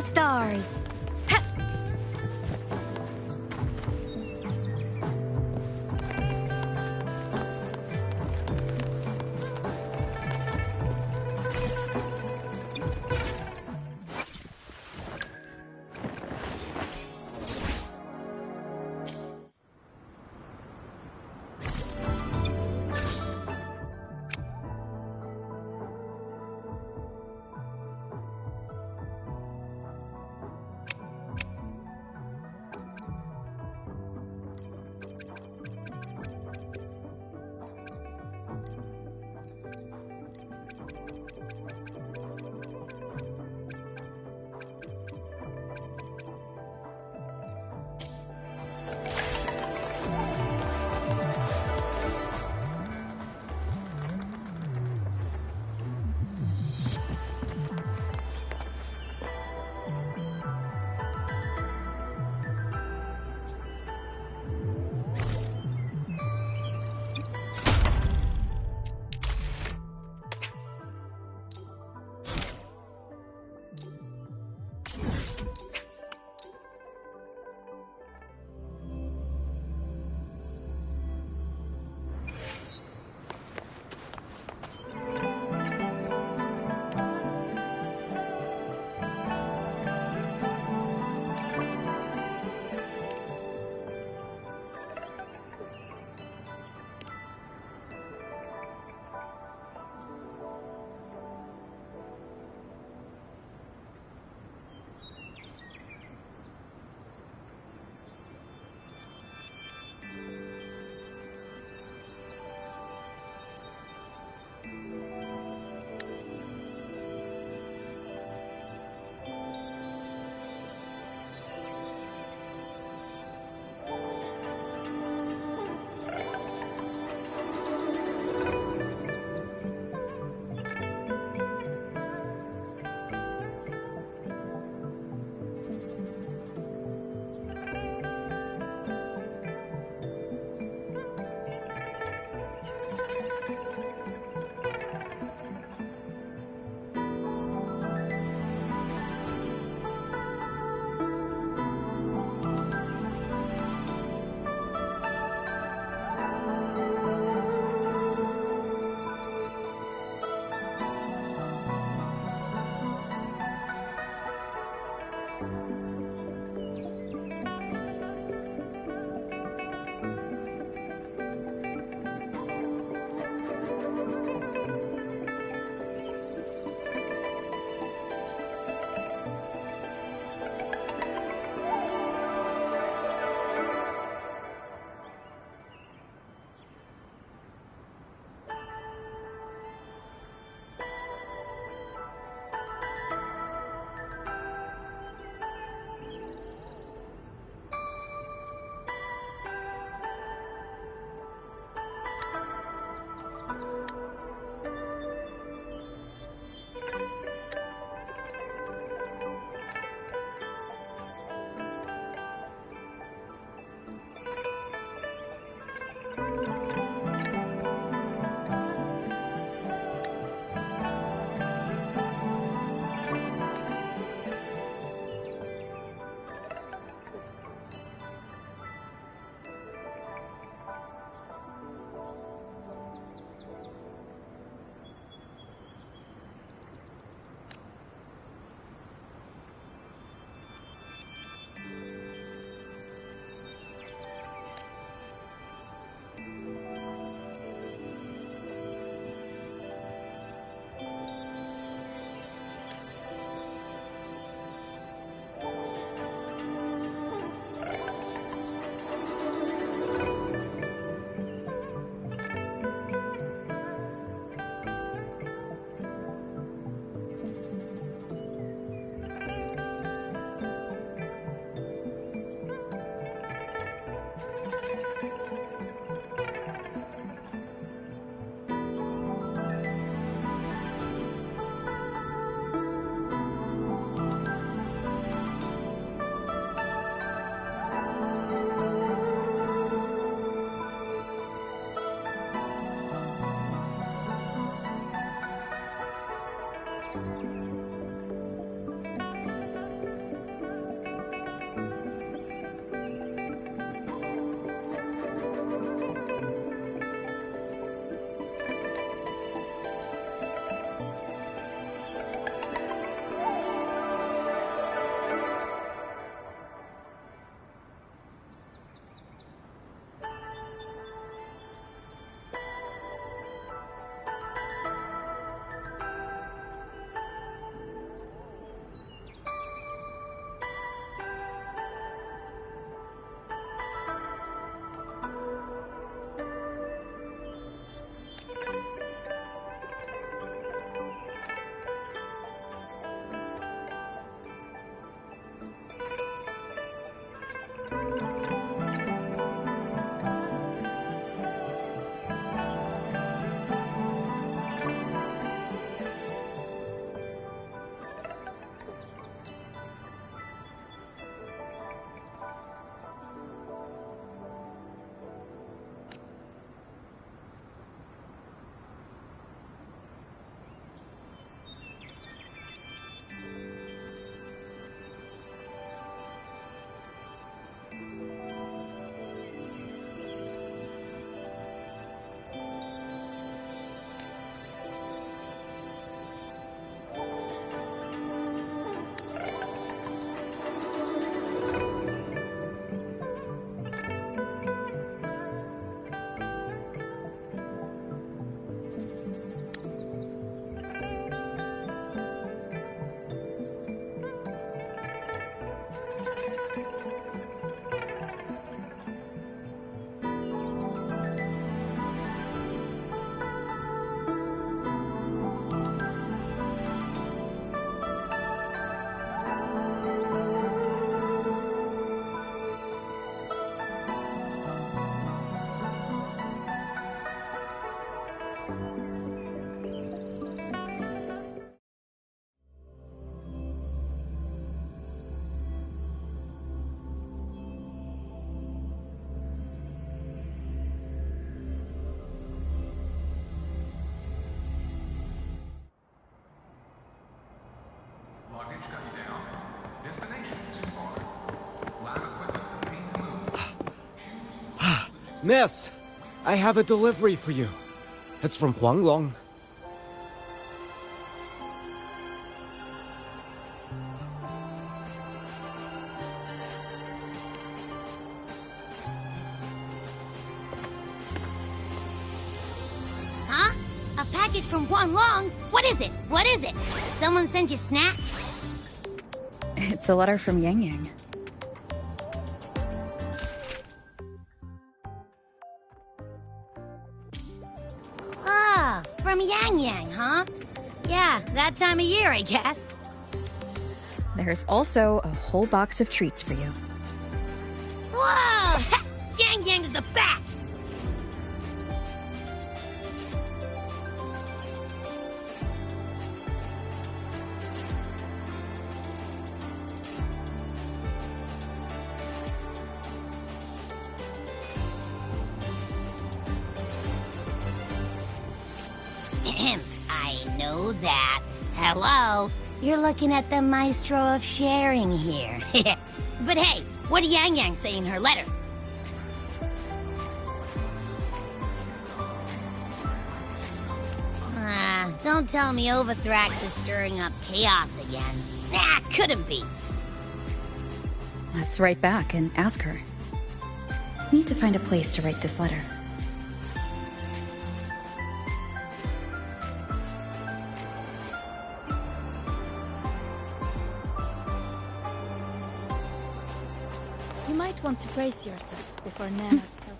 stars. Miss, I have a delivery for you. It's from Huanglong. Huh? A package from Huanglong? What is it? What is it? Someone sent you snacks? It's a letter from Yang Yang. Ah, from Yang Yang, huh? Yeah, that time of year, I guess. There's also a whole box of treats for you. Whoa! Yang Yang is the best! I know that. Hello? You're looking at the maestro of sharing here. But hey, what did Yang Yang say in her letter? Don't tell me Overthrax is stirring up chaos again. Nah, couldn't be. Let's write back and ask her. Need to find a place to write this letter. You might want to brace yourself before Nana's help.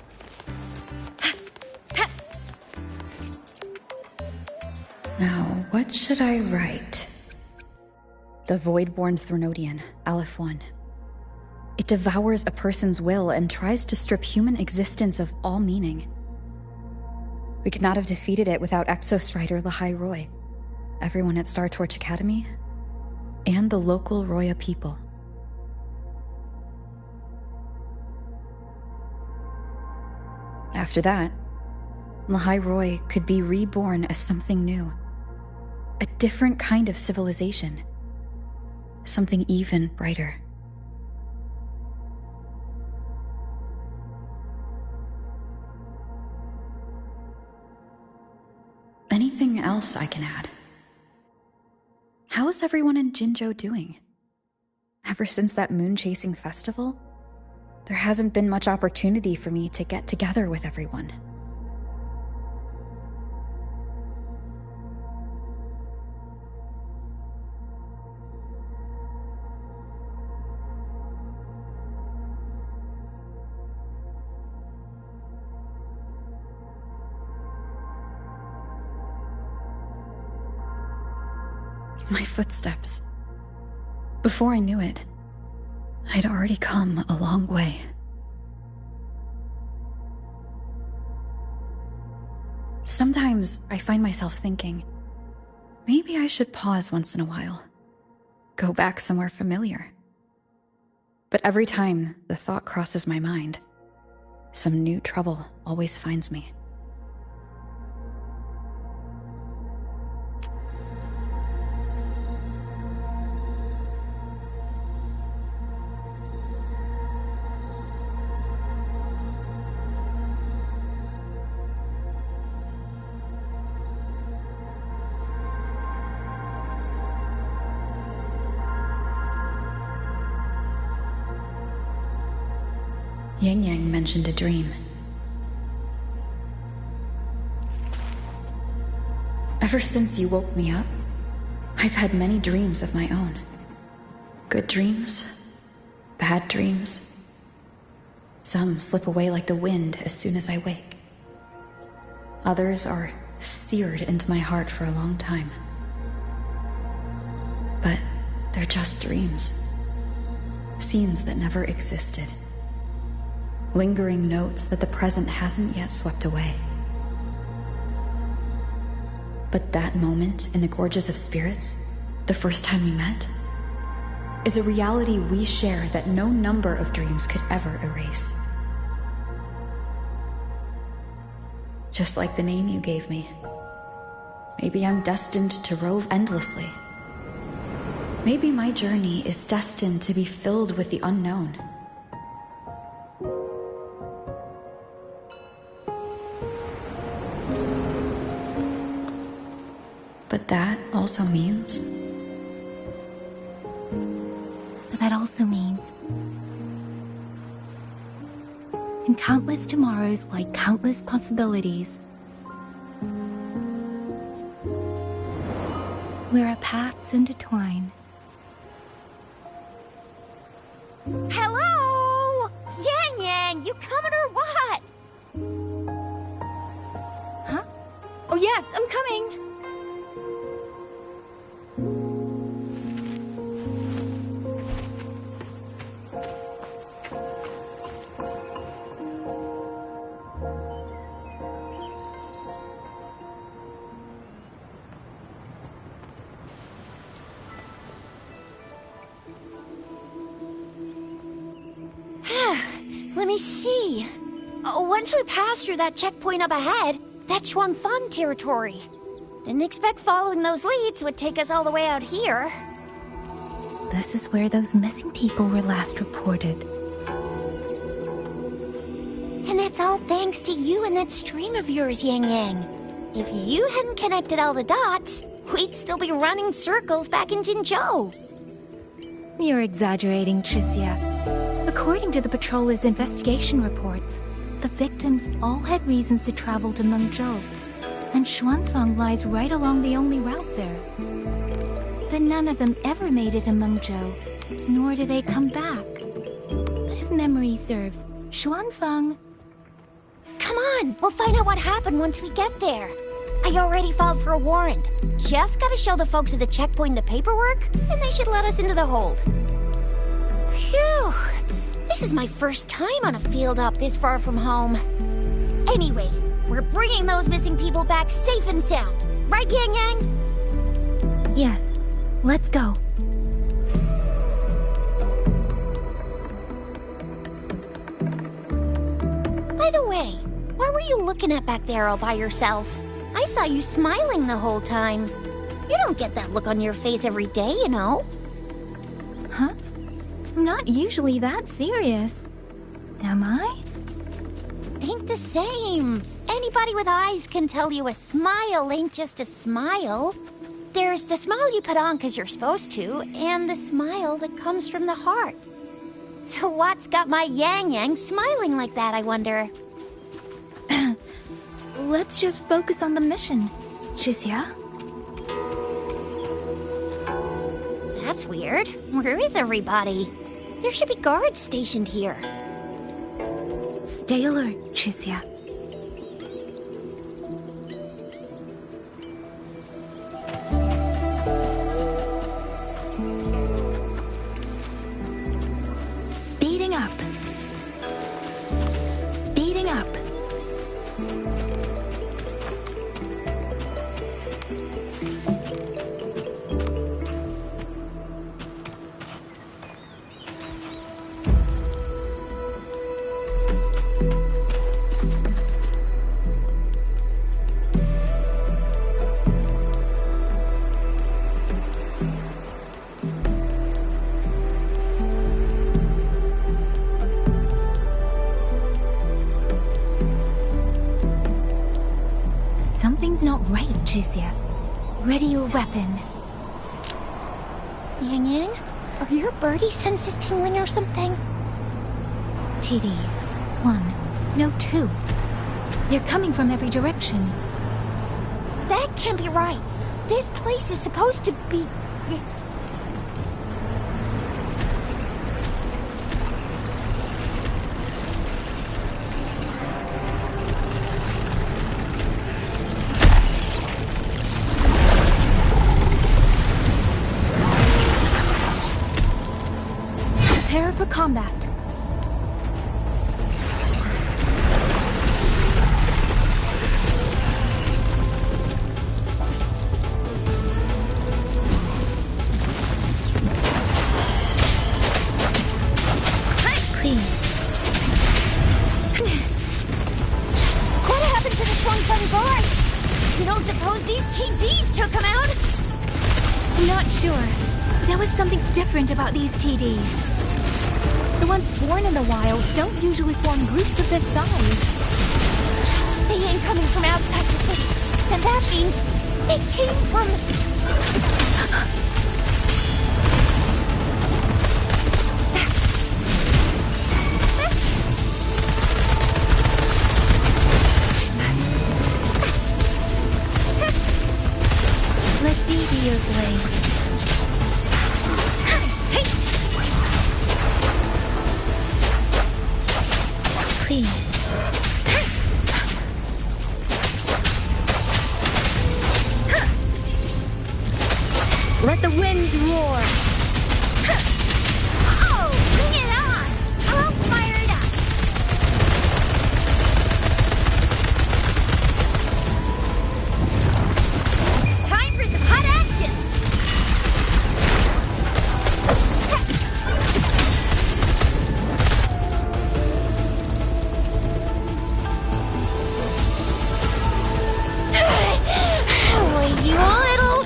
Now, what should I write? The Voidborn Threnodian, Aleph 1. It devours a person's will and tries to strip human existence of all meaning. We could not have defeated it without Exostrider Lahai Roy, everyone at Star Torch Academy, and the local Roya people. After that, Lahai Roy could be reborn as something new. A different kind of civilization. Something even brighter. Anything else I can add? How is everyone in Jinzhou doing? Ever since that moon-chasing festival, there hasn't been much opportunity for me to get together with everyone. My footsteps. Before I knew it, I'd already come a long way. Sometimes I find myself thinking, maybe I should pause once in a while, go back somewhere familiar. But every time the thought crosses my mind, some new trouble always finds me. Yang Yang mentioned a dream. Ever since you woke me up, I've had many dreams of my own. Good dreams, bad dreams. Some slip away like the wind as soon as I wake. Others are seared into my heart for a long time. But they're just dreams. Scenes that never existed. Lingering notes that the present hasn't yet swept away. But that moment in the Gorges of Spirits, the first time we met, is a reality we share that no number of dreams could ever erase. Just like the name you gave me, maybe I'm destined to rove endlessly. Maybe my journey is destined to be filled with the unknown. But that also means... That also means... in countless tomorrows lie countless possibilities. Where our paths intertwine. Hello? Yang Yang, you coming or what? Huh? Oh yes, I'm coming! Let me see. Once we pass through that checkpoint up ahead, that's Shuangfang territory. Didn't expect following those leads would take us all the way out here. This is where those missing people were last reported. And that's all thanks to you and that stream of yours, Yang Yang. If you hadn't connected all the dots, we'd still be running circles back in Jinzhou. You're exaggerating, Chixia. According to the patroller's investigation reports, the victims all had reasons to travel to Mengzhou, and Xuanfang lies right along the only route there. But none of them ever made it to Mengzhou, nor do they come back. But if memory serves, Xuanfang... Come on, we'll find out what happened once we get there. I already filed for a warrant. Just gotta show the folks at the checkpoint the paperwork, and they should let us into the hold. Phew! This is my first time on a field up this far from home. Anyway, we're bringing those missing people back safe and sound. Right, Yang Yang? Yes, let's go. By the way, what were you looking at back there all by yourself? I saw you smiling the whole time. You don't get that look on your face every day, you know. Huh? I'm not usually that serious. Am I? Ain't the same. Anybody with eyes can tell you a smile ain't just a smile. There's the smile you put on 'cause you're supposed to, and the smile that comes from the heart. So what's got my Yang Yang smiling like that, I wonder? Let's just focus on the mission, Chixia. That's weird. Where is everybody? There should be guards stationed here. Stay alert, Chixia. Speeding up. Speeding up. Something's not right, Chixia. Ready your weapon. Yang Yang, are your birdie senses tingling or something? TDs. 1. No, 2. They're coming from every direction. That can't be right. This place is supposed to be... Prepare for combat. Clean. What happened to the Shuangfeng guards? You don't suppose these TDs took them out? I'm not sure. There was something different about these TDs. The ones born in the wild don't usually form groups of this size. They ain't coming from outside the city. And that means It came from... Let me be your blade. Clean. Let the winds roar. Oh, bring it on! I'll fire it up! Time for some hot action! Will you little...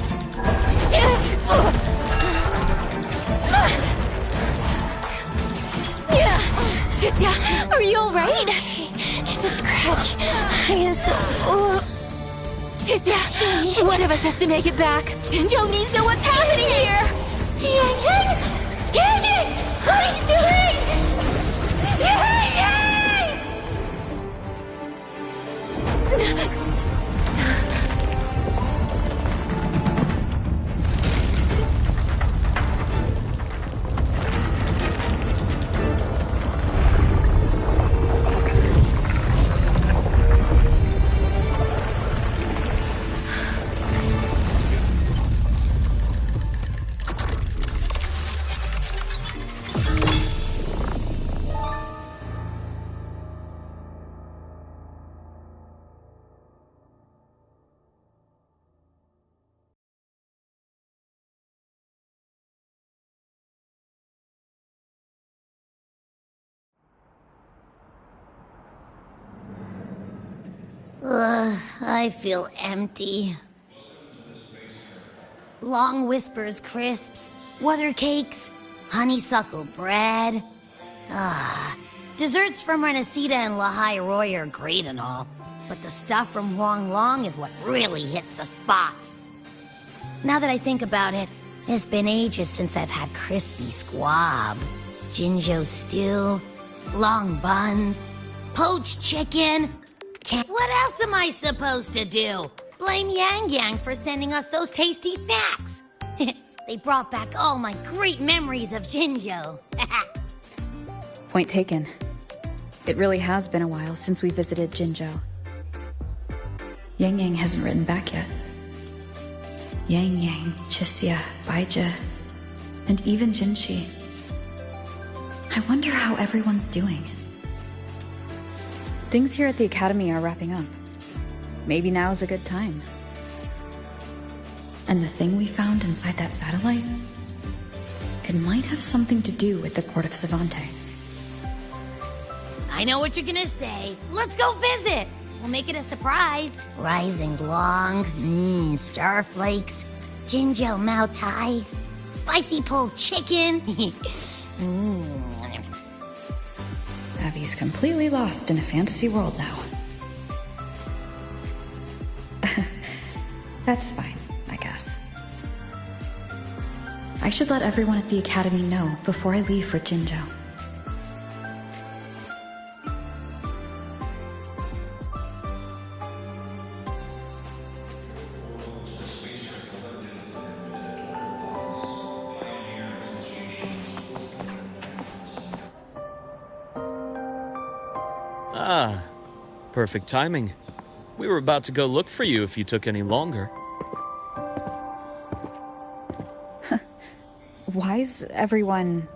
Cynthia, are you alright? Just a scratch. I am so... Cynthia, one of us has to make it back. Jinjo needs to know what's happening here. Yang Yang! Yang Yang! What are you doing? Yang Yang! I feel empty. Long whispers crisps, water cakes, honeysuckle bread. Desserts from Renacita and Lahai Roy are great and all, but the stuff from Huang Long is what really hits the spot. Now that I think about it, it's been ages since I've had crispy squab, Jinjo stew, long buns, poached chicken. What else am I supposed to do? Blame Yang Yang for sending us those tasty snacks. They brought back all my great memories of Jinjo. Point taken. It really has been a while since we visited Jinjo. Yang Yang hasn't written back yet. Yang Yang, Chixia, Baija, and even Jinshi. I wonder how everyone's doing. Things here at the Academy are wrapping up. Maybe now's a good time. And the thing we found inside that satellite? It might have something to do with the Court of Savante. I know what you're gonna say. Let's go visit! We'll make it a surprise. Rising Long, starflakes, Jinjo Mao Tai, spicy pulled chicken. Abby's completely lost in a fantasy world now. That's fine, I guess. I should let everyone at the Academy know before I leave for Jinjo. Ah, perfect timing. We were about to go look for you if you took any longer. Why's everyone...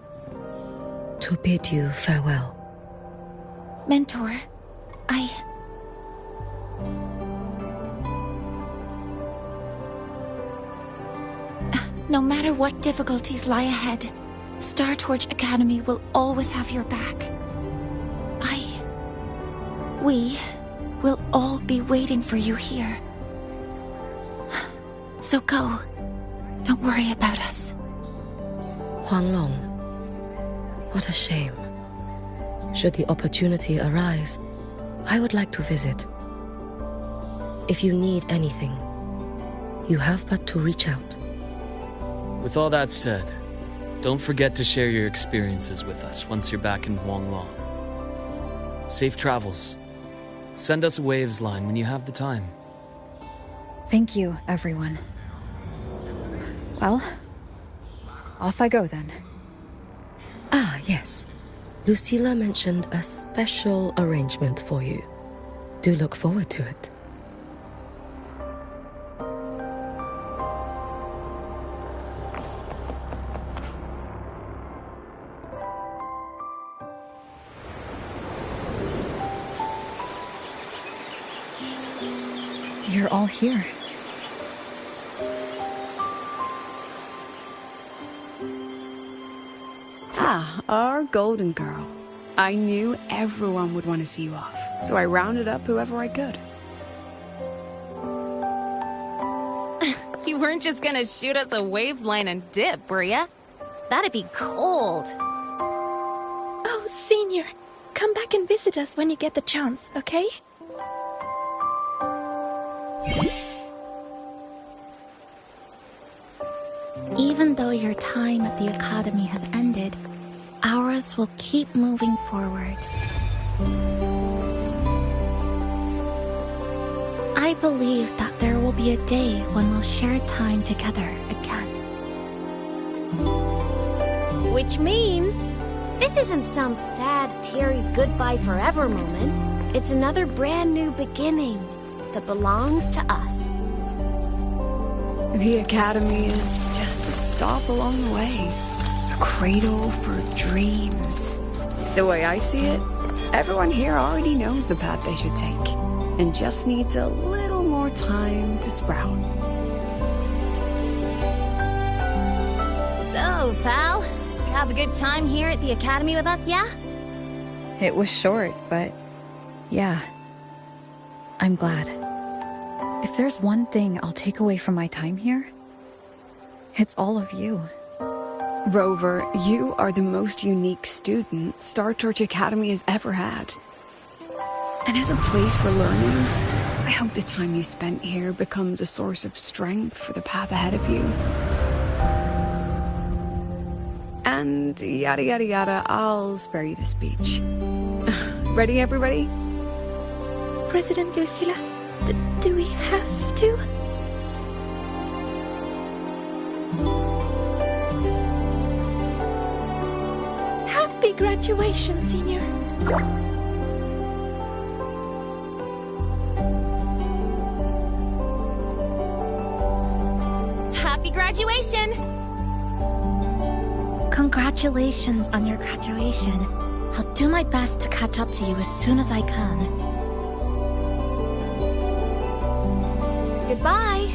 To bid you farewell. Mentor, No matter what difficulties lie ahead, Star Torch Academy will always have your back. We will all be waiting for you here. So go. Don't worry about us. Huang Long. What a shame. Should the opportunity arise, I would like to visit. If you need anything, You have but to reach out. With all that said, don't forget to share your experiences with us once you're back in Huanglong. Safe travels. Send us a Waves line when you have the time. Thank you, everyone. Well, off I go then. Ah, yes. Lucilla mentioned a special arrangement for you. Do look forward to it. You're all here. Ah, our golden girl. I knew everyone would want to see you off, so I rounded up whoever I could. You weren't just gonna shoot us a Waves line and dip, were ya? That'd be cold. Oh, Senior, come back and visit us when you get the chance, okay? Even though your time at the Academy has ended, ours will keep moving forward. I believe that there will be a day when we'll share time together again. Which means, this isn't some sad, teary goodbye forever moment. It's another brand new beginning that belongs to us. The Academy is just a stop along the way. A cradle for dreams. The way I see it, everyone here already knows the path they should take, and just needs a little more time to sprout. So, pal, you have a good time here at the Academy with us, yeah? It was short, but yeah. I'm glad. If there's one thing I'll take away from my time here, it's all of you. Rover, you are the most unique student Star Torch Academy has ever had. And as a place for learning, I hope the time you spent here becomes a source of strength for the path ahead of you. And yada yada yada, I'll spare you the speech. Ready, everybody? President Lucilla, do we have to? Happy graduation, Senior. Happy graduation! Congratulations on your graduation. I'll do my best to catch up to you as soon as I can. Goodbye.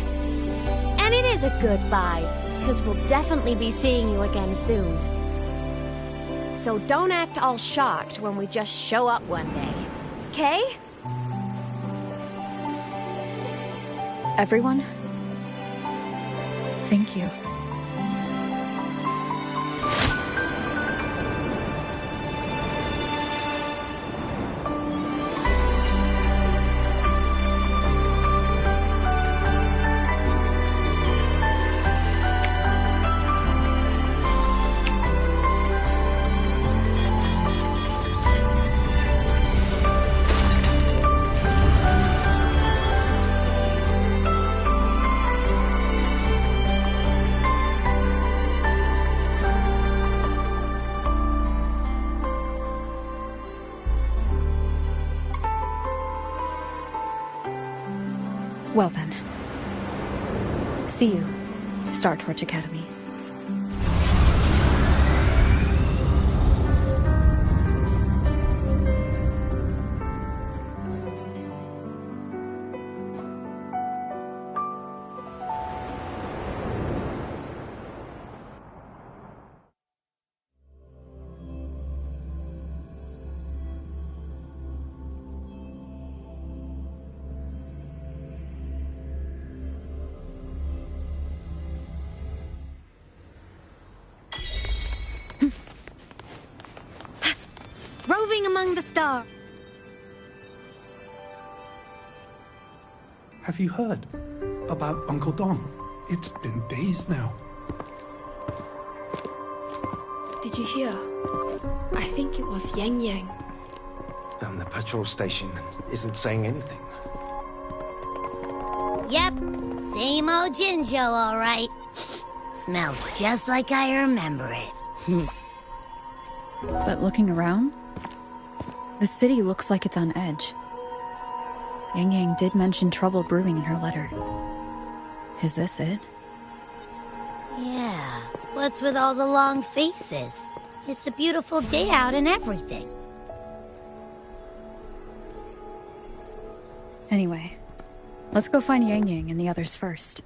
And it is a goodbye, because we'll definitely be seeing you again soon. So don't act all shocked when we just show up one day, okay? Everyone, thank you. Well then. See you, Star Torch Academy. Roving among the stars. Have you heard about Uncle Don? It's been days now. Did you hear? I think it was Yang Yang. And the patrol station isn't saying anything. Yep, same old Jinjo, all right. Smells just like I remember it. But looking around, the city looks like it's on edge. Yang Yang did mention trouble brewing in her letter. Is this it? Yeah, what's with all the long faces? It's a beautiful day out and everything. Anyway, let's go find Yang Yang and the others first.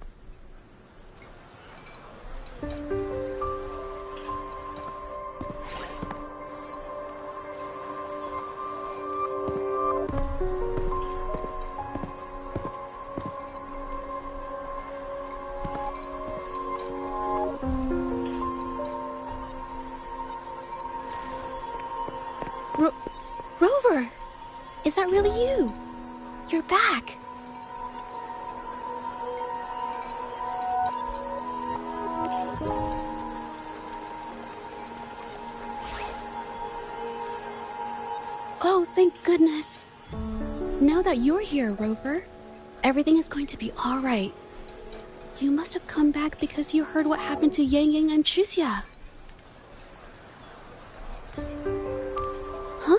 Rover! Is that really you? You're back. Oh, thank goodness. Now that you're here, Rover, everything is going to be all right. You must have come back because you heard what happened to Yang Yang and Tricia. Huh?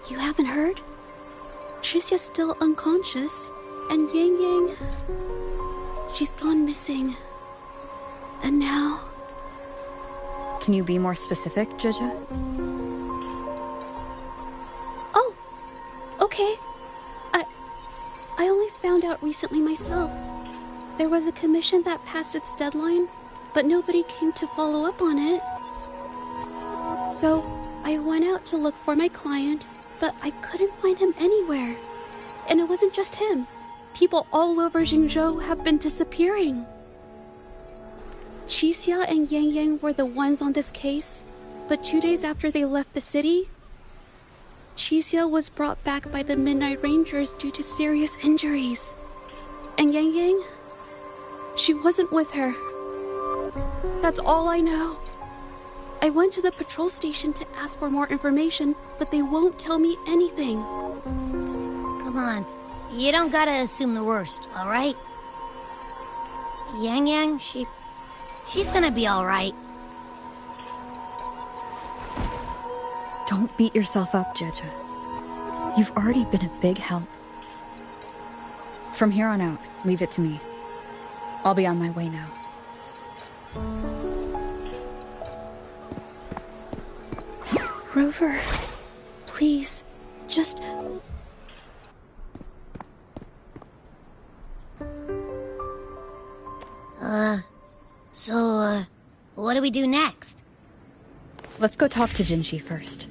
You haven't heard? Tricia's still unconscious, and Yang Yang... she's gone missing. And now... Can you be more specific, Jija? Oh, okay. I only found out recently myself. There was a commission that passed its deadline, but nobody came to follow up on it. So, I went out to look for my client, but I couldn't find him anywhere. And it wasn't just him. People all over Jingzhou have been disappearing. Qixia and Yang Yang were the ones on this case, but 2 days after they left the city, Qixia was brought back by the Midnight Rangers due to serious injuries. And Yang Yang? She wasn't with her. That's all I know. I went to the patrol station to ask for more information, but they won't tell me anything. Come on, you don't gotta assume the worst, all right? Yang Yang, she's gonna be all right. Don't beat yourself up, Jeja. You've already been a big help. From here on out, leave it to me. I'll be on my way now. Rover, please, just... So, what do we do next? Let's go talk to Jinshi first.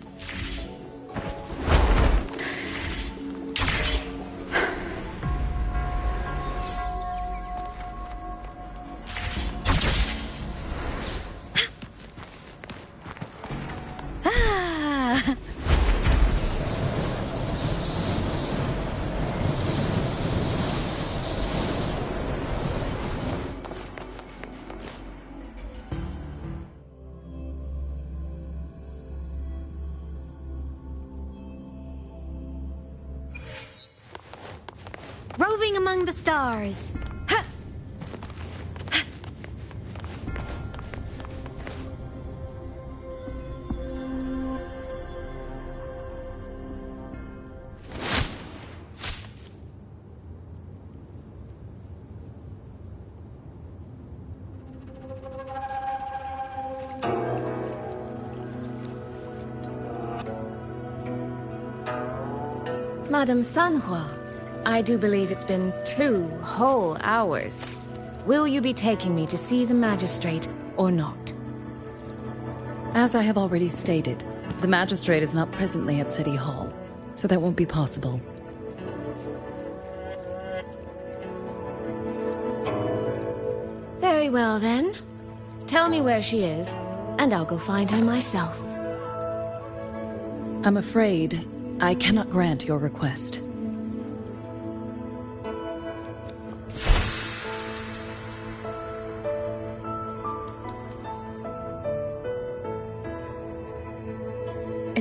Roving among the stars. Ha! Madame Sanhua, I do believe it's been 2 whole hours. Will you be taking me to see the magistrate or not? As I have already stated, the magistrate is not presently at City Hall, so that won't be possible. Very well then. Tell me where she is, and I'll go find her myself. I'm afraid I cannot grant your request.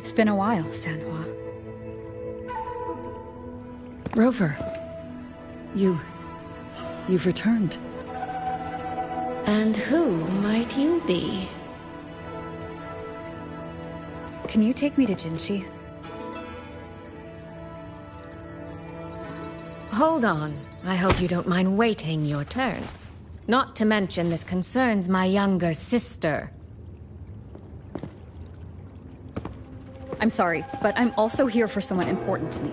It's been a while, Sanhua. Rover. You've returned. And who might you be? Can you take me to Jinshi? Hold on. I hope you don't mind waiting your turn. Not to mention this concerns my younger sister. I'm sorry, but I'm also here for someone important to me.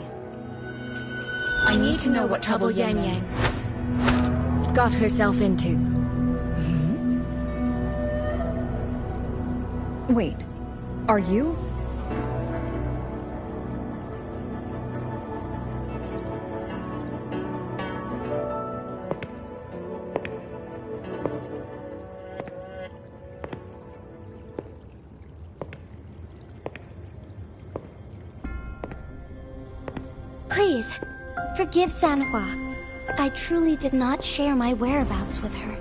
I need to know what trouble Yang Yang got herself into. Wait, are you? Please, forgive Sanhua. I truly did not share my whereabouts with her.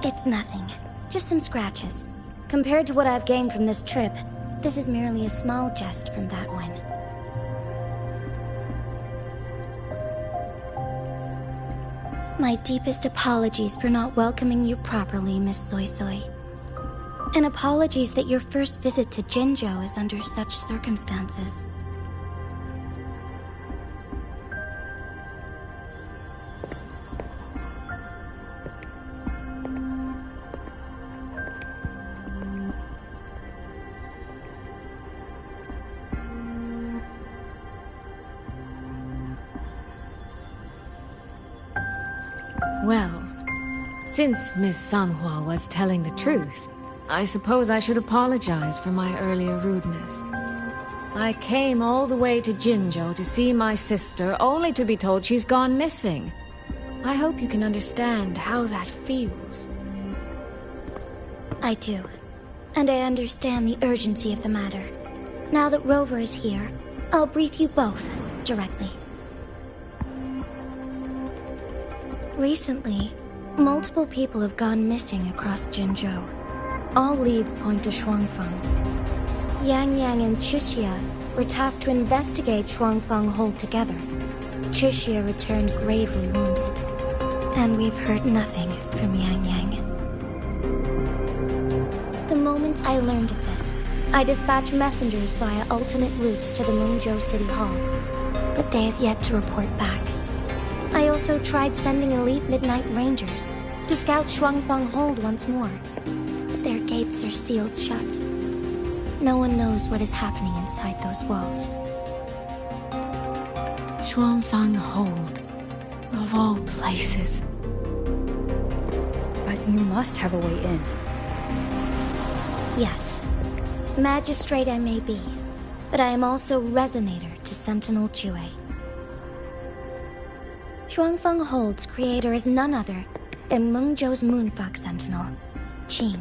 It's nothing. Just some scratches. Compared to what I've gained from this trip, this is merely a small jest from that one. My deepest apologies for not welcoming you properly, Miss Soy Soy. And apologies that your first visit to Jinzhou is under such circumstances. Well, since Miss Sanhua was telling the truth, I suppose I should apologize for my earlier rudeness. I came all the way to Jinzhou to see my sister, only to be told she's gone missing. I hope you can understand how that feels. I do. And I understand the urgency of the matter. Now that Rover is here, I'll brief you both directly. Recently, multiple people have gone missing across Jinzhou. All leads point to Shuangfeng. Yang Yang and Chuxia were tasked to investigate Shuangfeng Hold together. Chuxia returned gravely wounded, and we've heard nothing from Yang Yang. The moment I learned of this, I dispatched messengers via alternate routes to the Mengzhou City Hall, but they have yet to report back. I also tried sending elite Midnight Rangers to scout Shuangfeng Hold once more, but their gates are sealed shut. No one knows what is happening inside those walls. Shuangfeng Hold, of all places. But you must have a way in. Yes. Magistrate I may be, but I am also Resonator to Sentinel Jue. Shuangfeng Hold's creator is none other than Mengzhou's Moonfox Sentinel, Qing.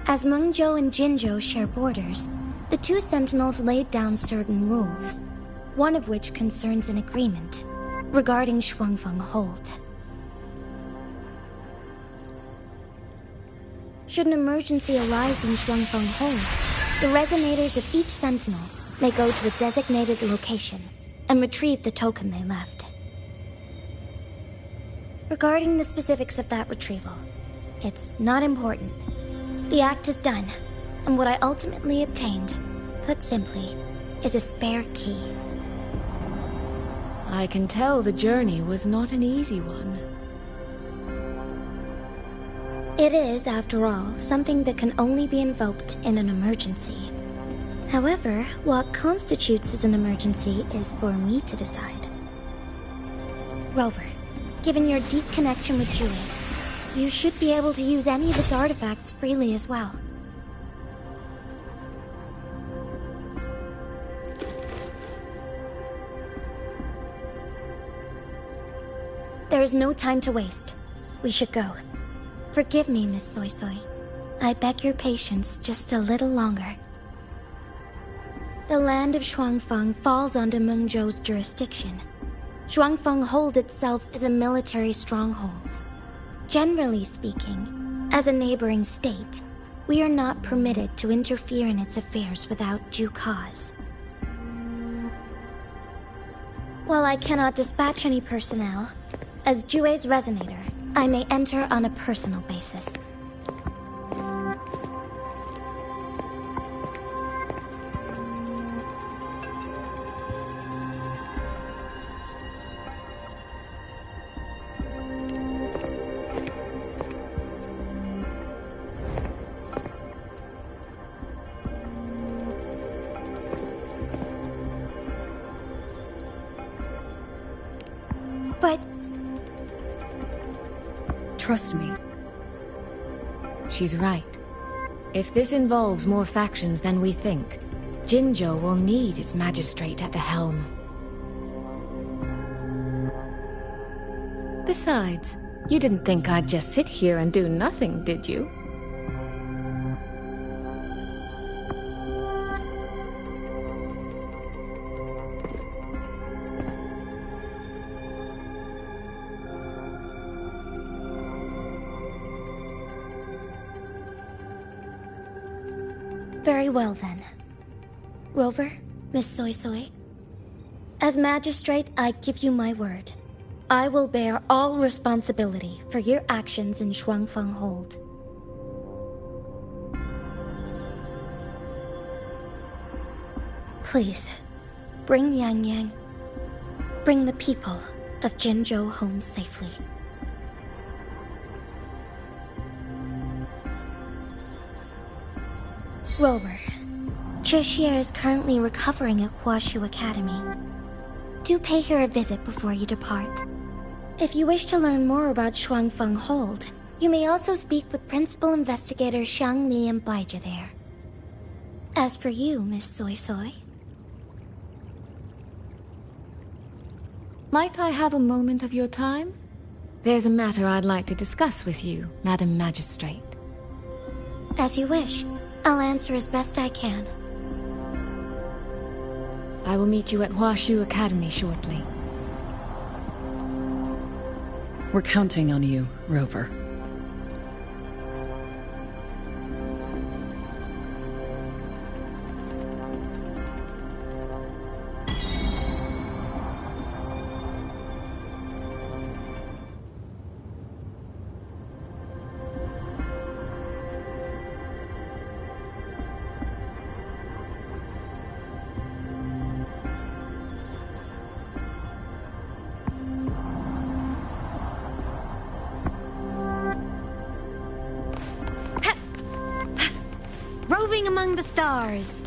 As Mengzhou and Jinzhou share borders, the two sentinels laid down certain rules, one of which concerns an agreement regarding Shuangfeng Hold. Should an emergency arise in Shuangfeng Hold, the resonators of each sentinel may go to a designated location and retrieve the token they left. Regarding the specifics of that retrieval, it's not important. The act is done, and what I ultimately obtained, put simply, is a spare key. I can tell the journey was not an easy one. It is, after all, something that can only be invoked in an emergency. However, what constitutes as an emergency is for me to decide. Rover, given your deep connection with Jue, you should be able to use any of its artifacts freely as well. is no time to waste. We should go. Forgive me, Miss Soy Soy. I beg your patience just a little longer. The land of Shuangfeng falls under Mengzhou's jurisdiction. Shuangfeng Hold itself is a military stronghold. Generally speaking, as a neighboring state, we are not permitted to interfere in its affairs without due cause. While I cannot dispatch any personnel, as Jue's resonator, I may enter on a personal basis. But... Trust me. She's right. If this involves more factions than we think, Jinzhou will need its magistrate at the helm. Besides, you didn't think I'd just sit here and do nothing, did you? Very well, then. Rover, Miss Soy Soy. As magistrate, I give you my word. I will bear all responsibility for your actions in Shuangfeng Hold. Please, bring Yang Yang. Bring the people of Jinzhou home safely. Rover, Cheshire is currently recovering at Huashu Academy. Do pay her a visit before you depart. If you wish to learn more about Shuangfeng Hold, you may also speak with Principal Investigator Xiang Li and Baija there. As for you, Miss Soy Soy... Might I have a moment of your time? There's a matter I'd like to discuss with you, Madam Magistrate. As you wish. I'll answer as best I can. I will meet you at Huashu Academy shortly. We're counting on you, Rover. Roving among the stars.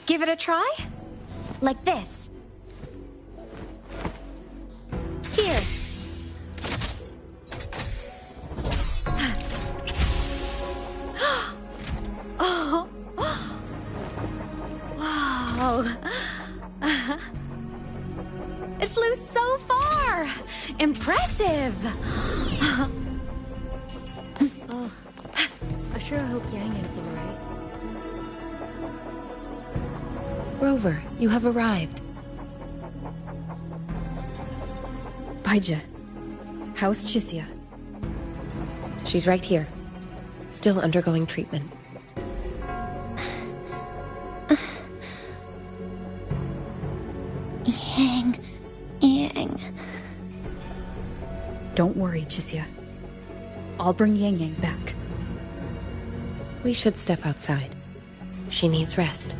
Give it a try? Like this. Here. Oh. so far! Impressive! Oh, I sure hope Yang is alright. Rover, you have arrived. Baija, how's Chisia? She's right here, still undergoing treatment. Yang. Don't worry, Chisia. I'll bring Yang Yang back. We should step outside. She needs rest.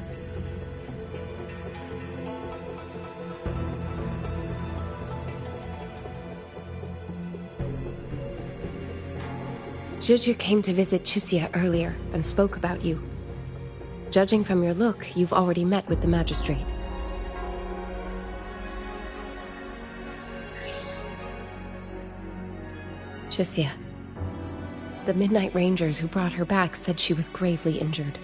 Juju came to visit Chisia earlier and spoke about you. Judging from your look, you've already met with the magistrate. Chisia. The Midnight Rangers who brought her back said she was gravely injured.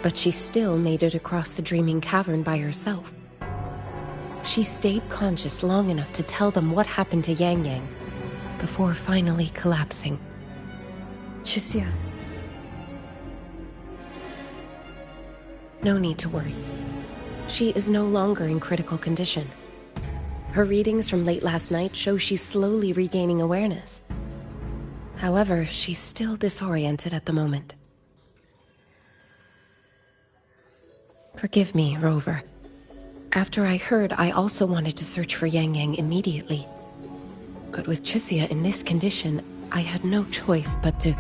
But she still made it across the Dreaming Cavern by herself. She stayed conscious long enough to tell them what happened to Yang Yang, before finally collapsing. Chisia. No need to worry. She is no longer in critical condition. Her readings from late last night show she's slowly regaining awareness. However, she's still disoriented at the moment. Forgive me, Rover. After I heard, I also wanted to search for Yang Yang immediately. But with Chisia in this condition, I had no choice but to...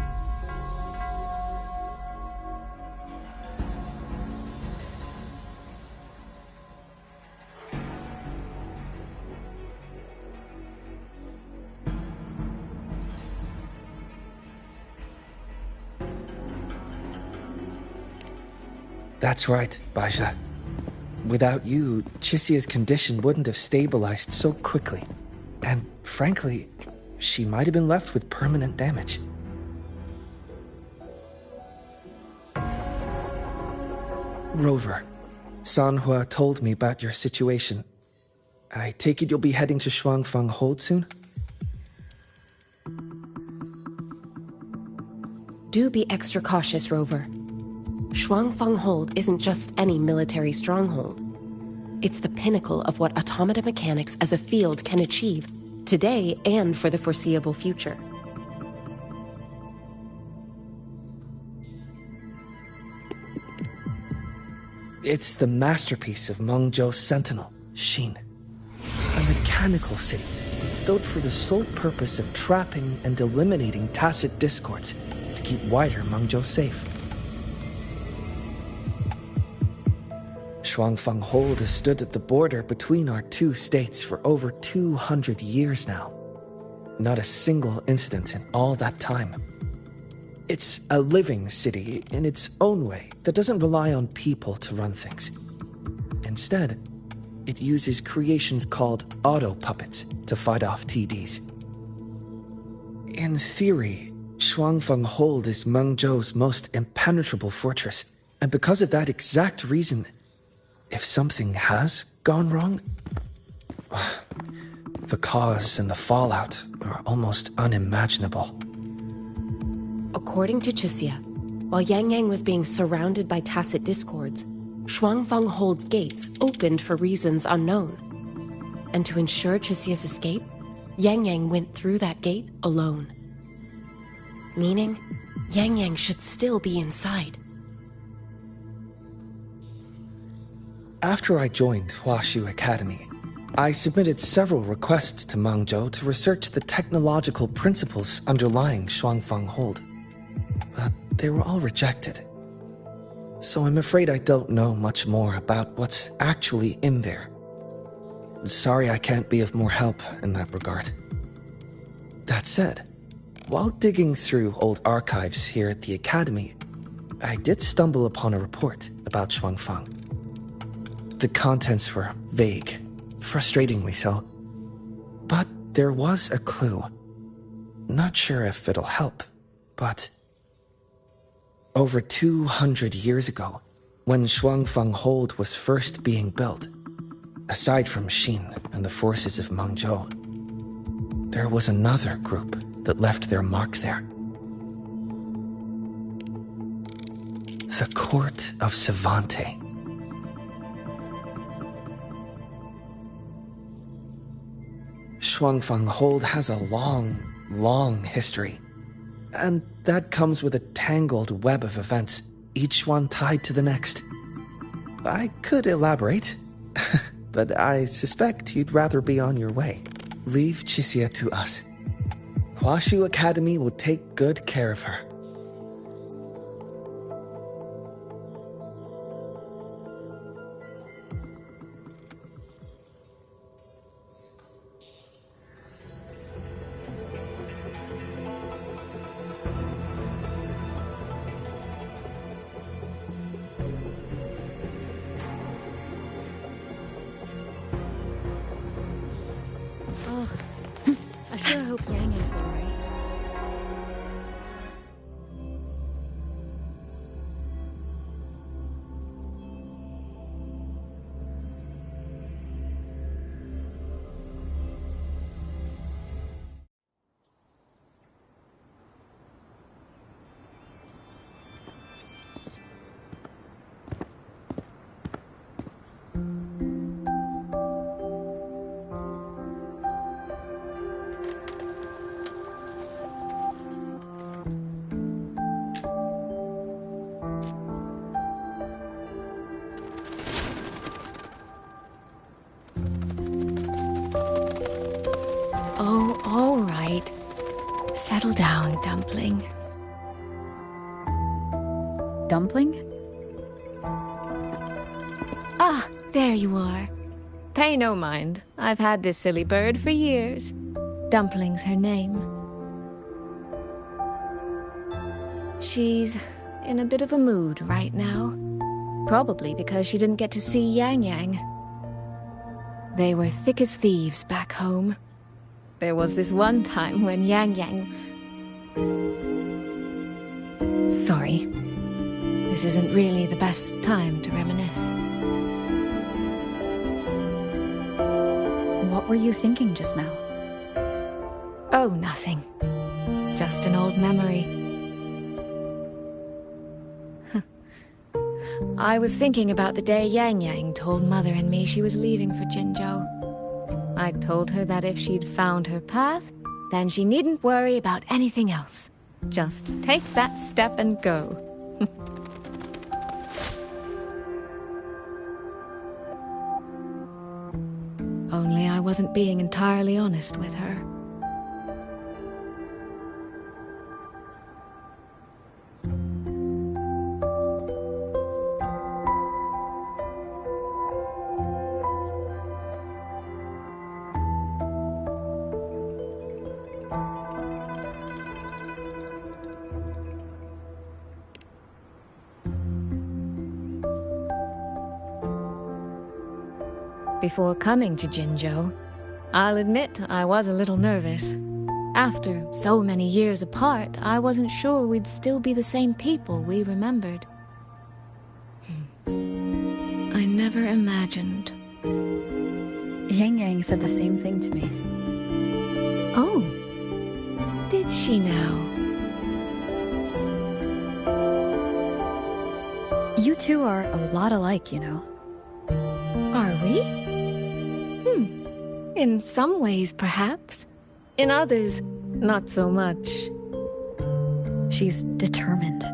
That's right, Baija. Without you, Chisia's condition wouldn't have stabilized so quickly. And frankly, she might have been left with permanent damage. Rover, Sanhua told me about your situation. I take it you'll be heading to Shuangfang Hold soon? Do be extra cautious, Rover. Shuangfang Hold isn't just any military stronghold. It's the pinnacle of what automata mechanics as a field can achieve, today and for the foreseeable future. It's the masterpiece of Mengzhou's Sentinel, Xin. A mechanical city, built for the sole purpose of trapping and eliminating tacit discords to keep wider Mengzhou safe. Shuangfang Hold has stood at the border between our two states for over 200 years now. Not a single incident in all that time. It's a living city in its own way that doesn't rely on people to run things. Instead, it uses creations called auto-puppets to fight off TDs. In theory, Shuangfang Hold is Mengzhou's most impenetrable fortress, and because of that exact reason, if something has gone wrong, the cause and the fallout are almost unimaginable. According to Chisia, while Yang Yang was being surrounded by tacit discords, Shuangfang Hold's gates opened for reasons unknown. And to ensure Chisia's escape, Yang Yang went through that gate alone. Meaning, Yang Yang should still be inside. After I joined Huashu Academy, I submitted several requests to Mengzhou to research the technological principles underlying Shuangfang Hold. But they were all rejected. So I'm afraid I don't know much more about what's actually in there. Sorry I can't be of more help in that regard. That said, while digging through old archives here at the Academy, I did stumble upon a report about Shuangfang. The contents were vague, frustratingly so. But there was a clue. Not sure if it'll help, but... Over 200 years ago, when Shuangfang Hold was first being built, Aside from Xin and the forces of Mengzhou, there was another group that left their mark there. The Court of Savante. Shuangfanghold has a long history. And that comes with a tangled web of events, each one tied to the next. I could elaborate, but I suspect you'd rather be on your way. Leave Chixia to us. Huashu Academy will take good care of her. I sure hope Yang is alright. Oh, all right. Settle down, Dumpling. Dumpling? Ah, there you are. Pay no mind. I've had this silly bird for years. Dumpling's her name. She's in a bit of a mood right now. Probably because she didn't get to see Yang Yang. They were thick as thieves back home. There was this one time when Yang Yang... Sorry. This isn't really the best time to reminisce. What were you thinking just now? Oh, nothing. Just an old memory. I was thinking about the day Yang Yang told Mother and me she was leaving for Jinzhou. I told her that if she'd found her path, then she needn't worry about anything else. Just take that step and go. Only I wasn't being entirely honest with her. Before coming to Jinzhou, I'll admit I was a little nervous. After so many years apart, I wasn't sure we'd still be the same people we remembered. I never imagined. Yang Yang said the same thing to me. Oh, did she now? You two are a lot alike, you know. Are we? In some ways, perhaps. In others, not so much. She's determined.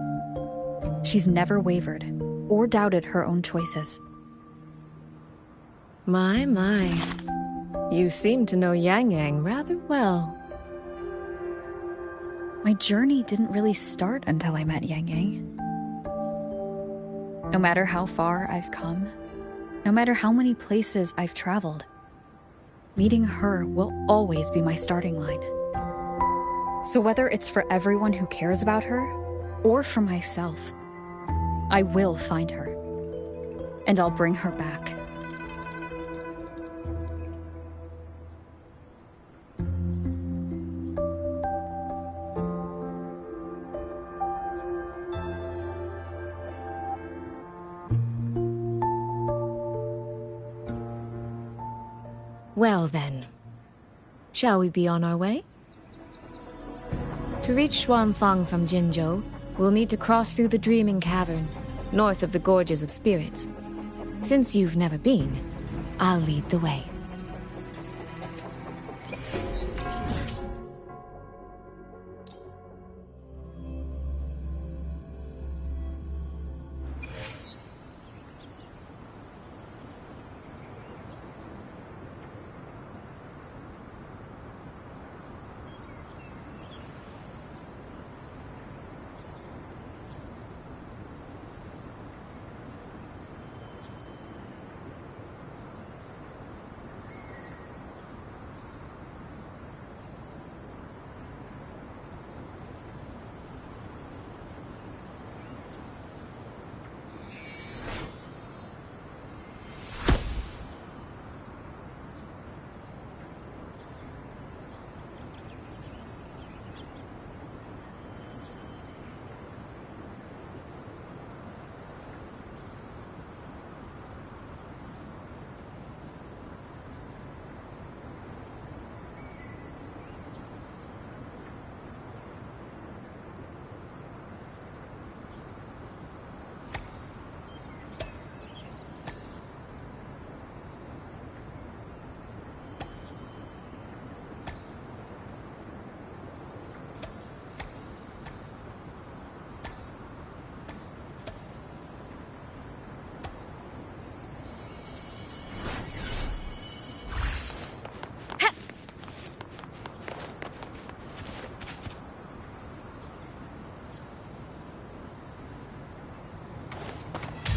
She's never wavered or doubted her own choices. My. You seem to know Yang Yang rather well. My journey didn't really start until I met Yang Yang. No matter how far I've come, no matter how many places I've traveled, meeting her will always be my starting line. So whether it's for everyone who cares about her, or for myself, I will find her. And I'll bring her back. Well then, shall we be on our way? To reach Xuanfang from Jinzhou, we'll need to cross through the Dreaming Cavern, north of the Gorges of Spirits. Since you've never been, I'll lead the way.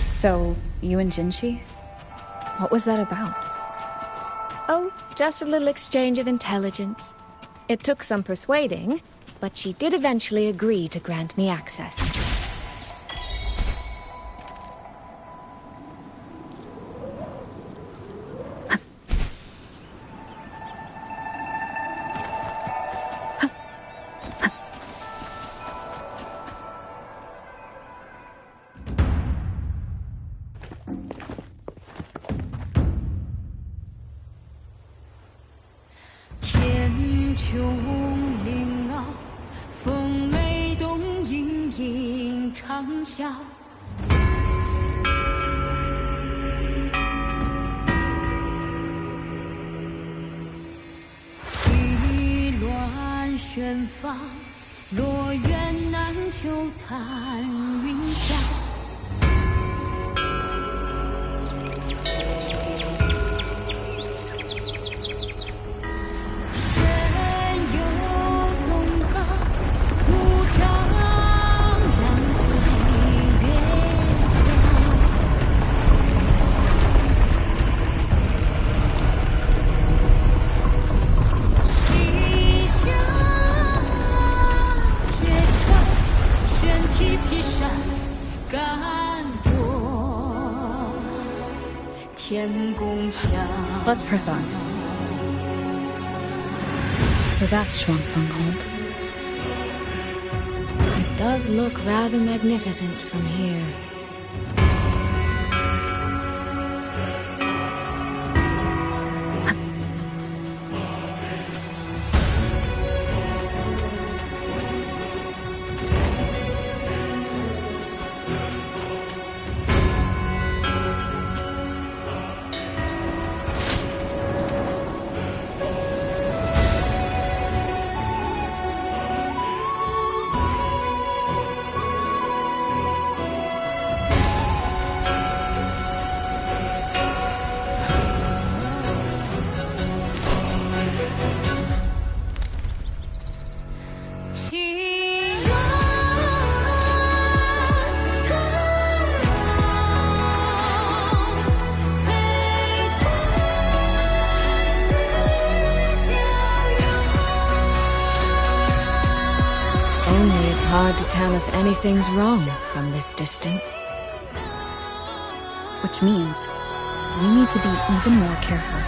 So, you and Jinshi? What was that about? Oh, just a little exchange of intelligence. It took some persuading, but she did eventually agree to grant me access. Let's press on. So that's Xuanfang Hold. It does look rather magnificent from here. Hard to tell if anything's wrong from this distance. Which means we need to be even more careful.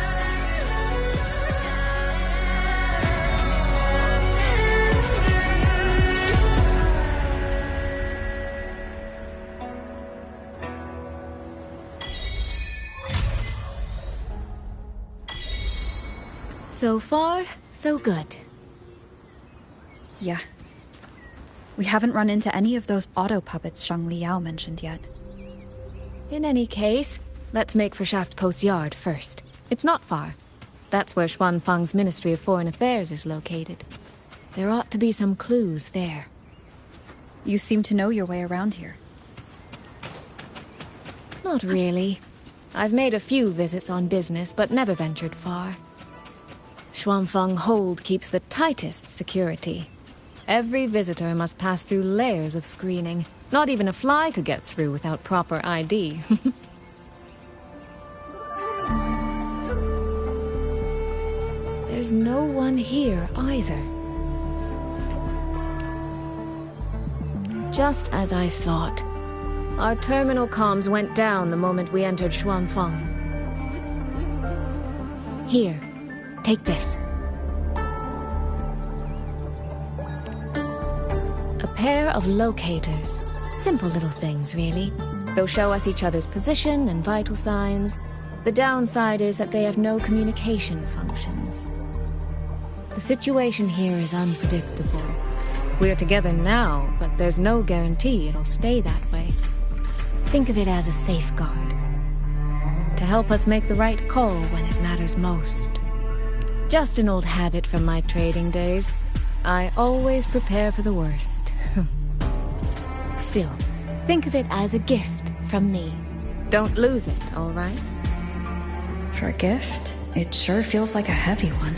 So far, so good. Yeah. We haven't run into any of those auto puppets Shang Liao mentioned yet. In any case, let's make for Shaft Post Yard first. It's not far. That's where Xuanfang's Ministry of Foreign Affairs is located. There ought to be some clues there. You seem to know your way around here. Not really. I've made a few visits on business, but never ventured far. Xuanfang Hold keeps the tightest security. Every visitor must pass through layers of screening. Not even a fly could get through without proper ID. There's no one here either. Just as I thought. Our terminal comms went down the moment we entered Xuanfang. Here, take this. A pair of locators. Simple little things, really. They'll show us each other's position and vital signs. The downside is that they have no communication functions. The situation here is unpredictable. We're together now, but there's no guarantee it'll stay that way. Think of it as a safeguard. To help us make the right call when it matters most. Just an old habit from my trading days. I always prepare for the worst. Still, think of it as a gift from me. Don't lose it, all right? For a gift, it sure feels like a heavy one.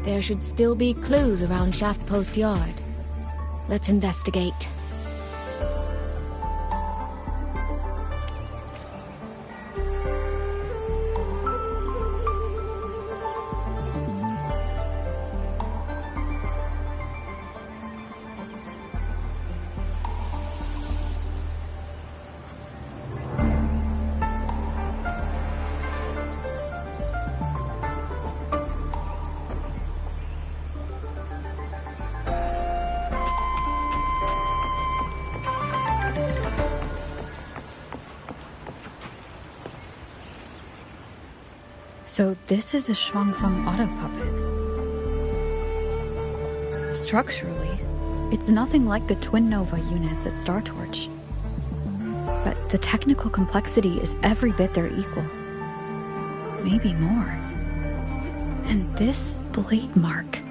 There should still be clues around Shaft Post Yard. Let's investigate. So this is a Xuanfang auto puppet. Structurally, it's nothing like the Twin Nova units at Star Torch. But the technical complexity is every bit their equal. Maybe more. And this blade mark.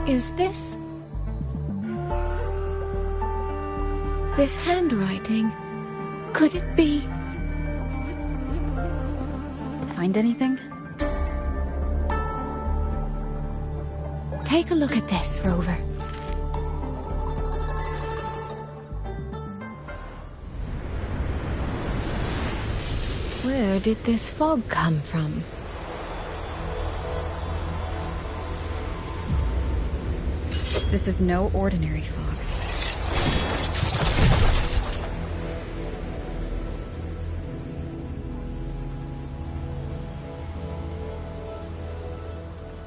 Is this handwriting? Could it be? Find anything? Take a look at this, Rover. Where did this fog come from? This is no ordinary fog.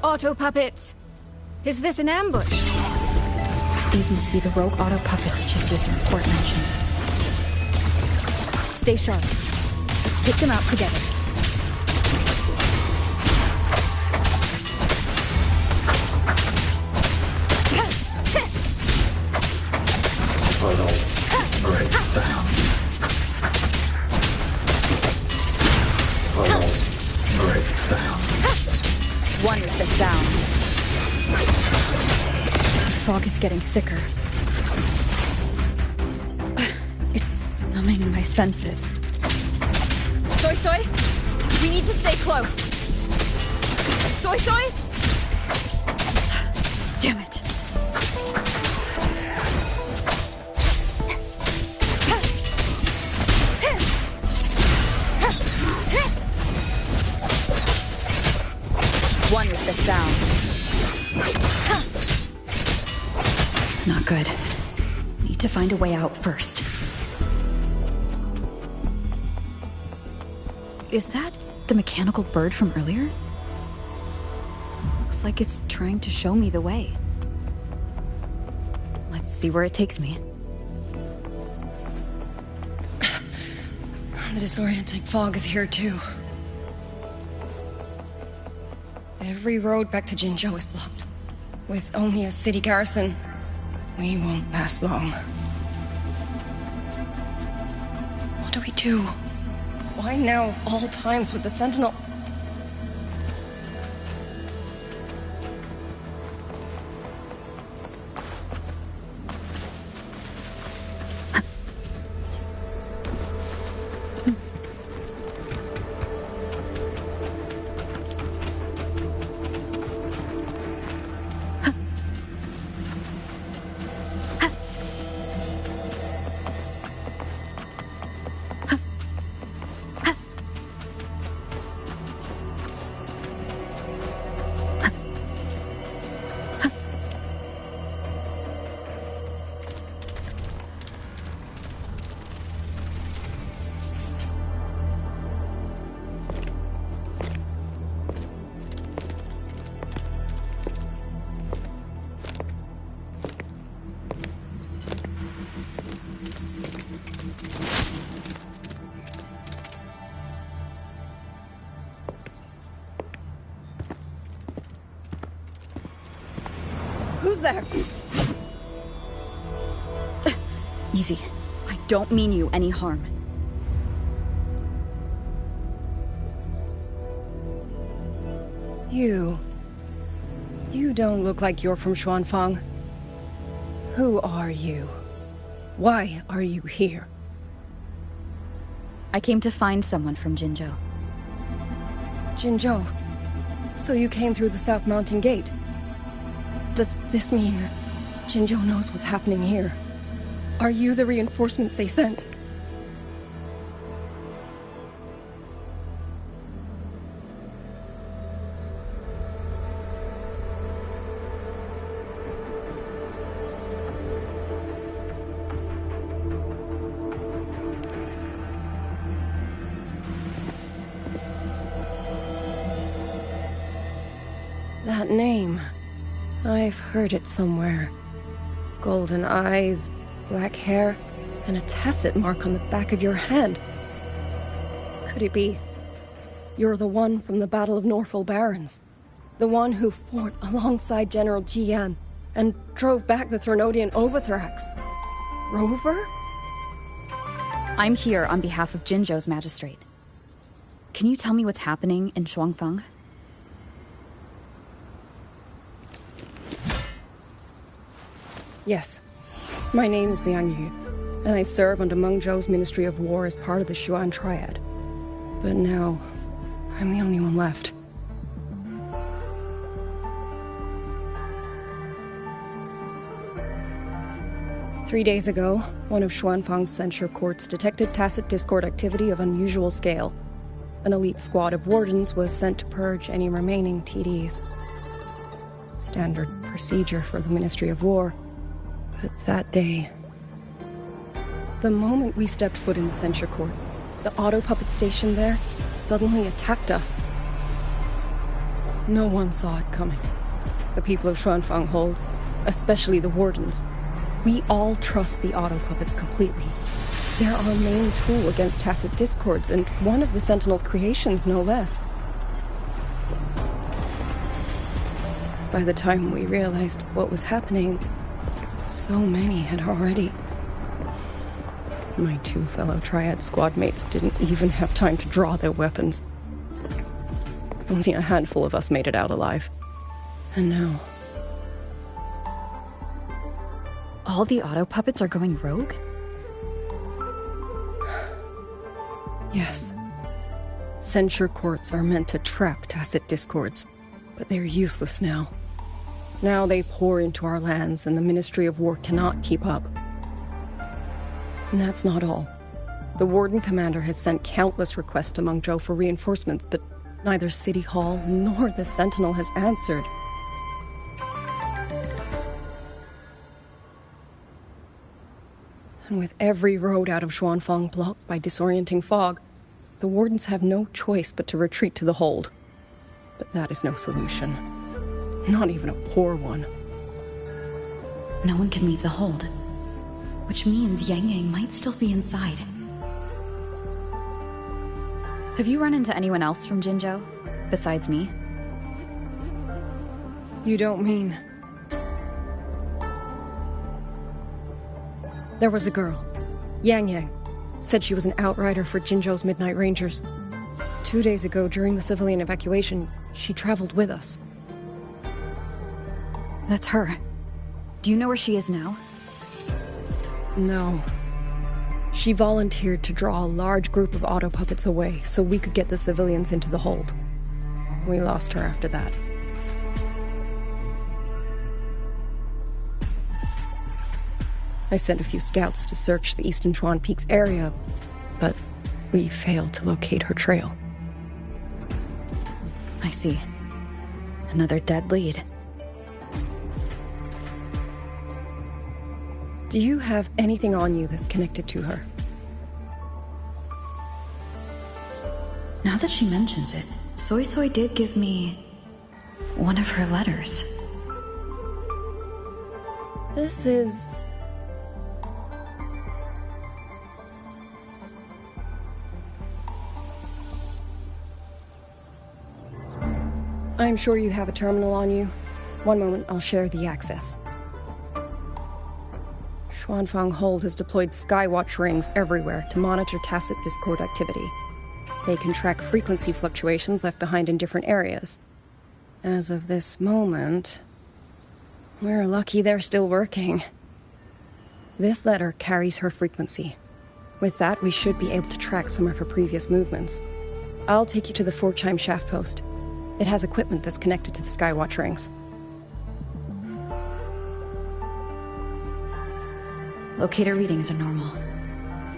Auto puppets! Is this an ambush? These must be the rogue auto puppets Chisia's report mentioned. Stay sharp. Let's take them out together. Break down. Break down. One with the sound. The fog is getting thicker. It's numbing my senses. Soy Soy, we need to stay close. Soy Soy? Damn it. One with the sound. Not good. Need to find a way out first. Is that the mechanical bird from earlier? Looks like it's trying to show me the way. Let's see where it takes me. The disorienting fog is here too. Every road back to Jinzhou is blocked. With only a city garrison, we won't last long. What do we do? Why now of all times with the Sentinel? Who's there? Easy. I don't mean you any harm. You don't look like you're from Xuanfang. Who are you? Why are you here? I came to find someone from Jinzhou. Jinzhou? So you came through the South Mountain Gate? Does this mean Jinzhou knows what's happening here? Are you the reinforcements they sent? That name. I've heard it somewhere. Golden eyes, black hair, and a tacit mark on the back of your hand. Could it be? You're the one from the Battle of Norfolk Barrens. The one who fought alongside General Jian and drove back the Threnodian Overthrax. Rover? I'm here on behalf of Jinzhou's magistrate. Can you tell me what's happening in Xuanfang? Yes. My name is Liang Yu, and I serve under Meng Zhou's Ministry of War as part of the Xuan Triad. But now, I'm the only one left. Three days ago, one of Xuanfang's censure courts detected tacit discord activity of unusual scale. An elite squad of wardens was sent to purge any remaining TDs. Standard procedure for the Ministry of War. But that day, The moment we stepped foot in the censure court, the auto puppet station there suddenly attacked us. No one saw it coming. The people of Xuanfang Hold, especially the wardens. We all trust the auto puppets completely. They're our main tool against tacit discords, and one of the Sentinel's creations, no less. By the time we realized what was happening, so many had already... My 2 fellow Triad squad mates didn't even have time to draw their weapons. Only a handful of us made it out alive. And now... All the auto puppets are going rogue? Yes. Censure courts are meant to trap tacit discords, but they're useless now. Now they pour into our lands, and the Ministry of War cannot keep up. And that's not all. The Warden Commander has sent countless requests to Mengzhou for reinforcements, but neither City Hall nor the Sentinel has answered. And with every road out of Xuanfang blocked by disorienting fog, the Wardens have no choice but to retreat to the Hold. But that is no solution. Not even a poor one. No one can leave the Hold. Which means Yang Yang might still be inside. Have you run into anyone else from Jinzhou, besides me? You don't mean... There was a girl, Yang Yang. Said she was an outrider for Jinzhou's Midnight Rangers. 2 days ago, during the civilian evacuation, she traveled with us. That's her. Do you know where she is now? No. She volunteered to draw a large group of auto puppets away so we could get the civilians into the Hold. We lost her after that. I sent a few scouts to search the Eastern Chuan Peaks area, but we failed to locate her trail. I see. Another dead lead. Do you have anything on you that's connected to her? Now that she mentions it, Soy Soy did give me one of her letters. This is... I'm sure you have a terminal on you. One moment, I'll share the access. Xuanfang Hold has deployed Skywatch rings everywhere to monitor tacit discord activity. They can track frequency fluctuations left behind in different areas. As of this moment, we're lucky they're still working. This letter carries her frequency. With that, we should be able to track some of her previous movements. I'll take you to the 4-chime shaft post. It has equipment that's connected to the Skywatch rings. Locator readings are normal.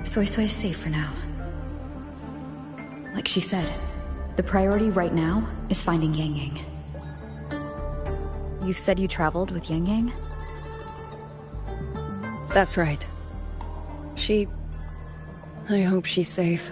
Soy Soy is safe for now. Like she said, the priority right now is finding Yang Yang. You said you traveled with Yang Yang? That's right. I hope she's safe.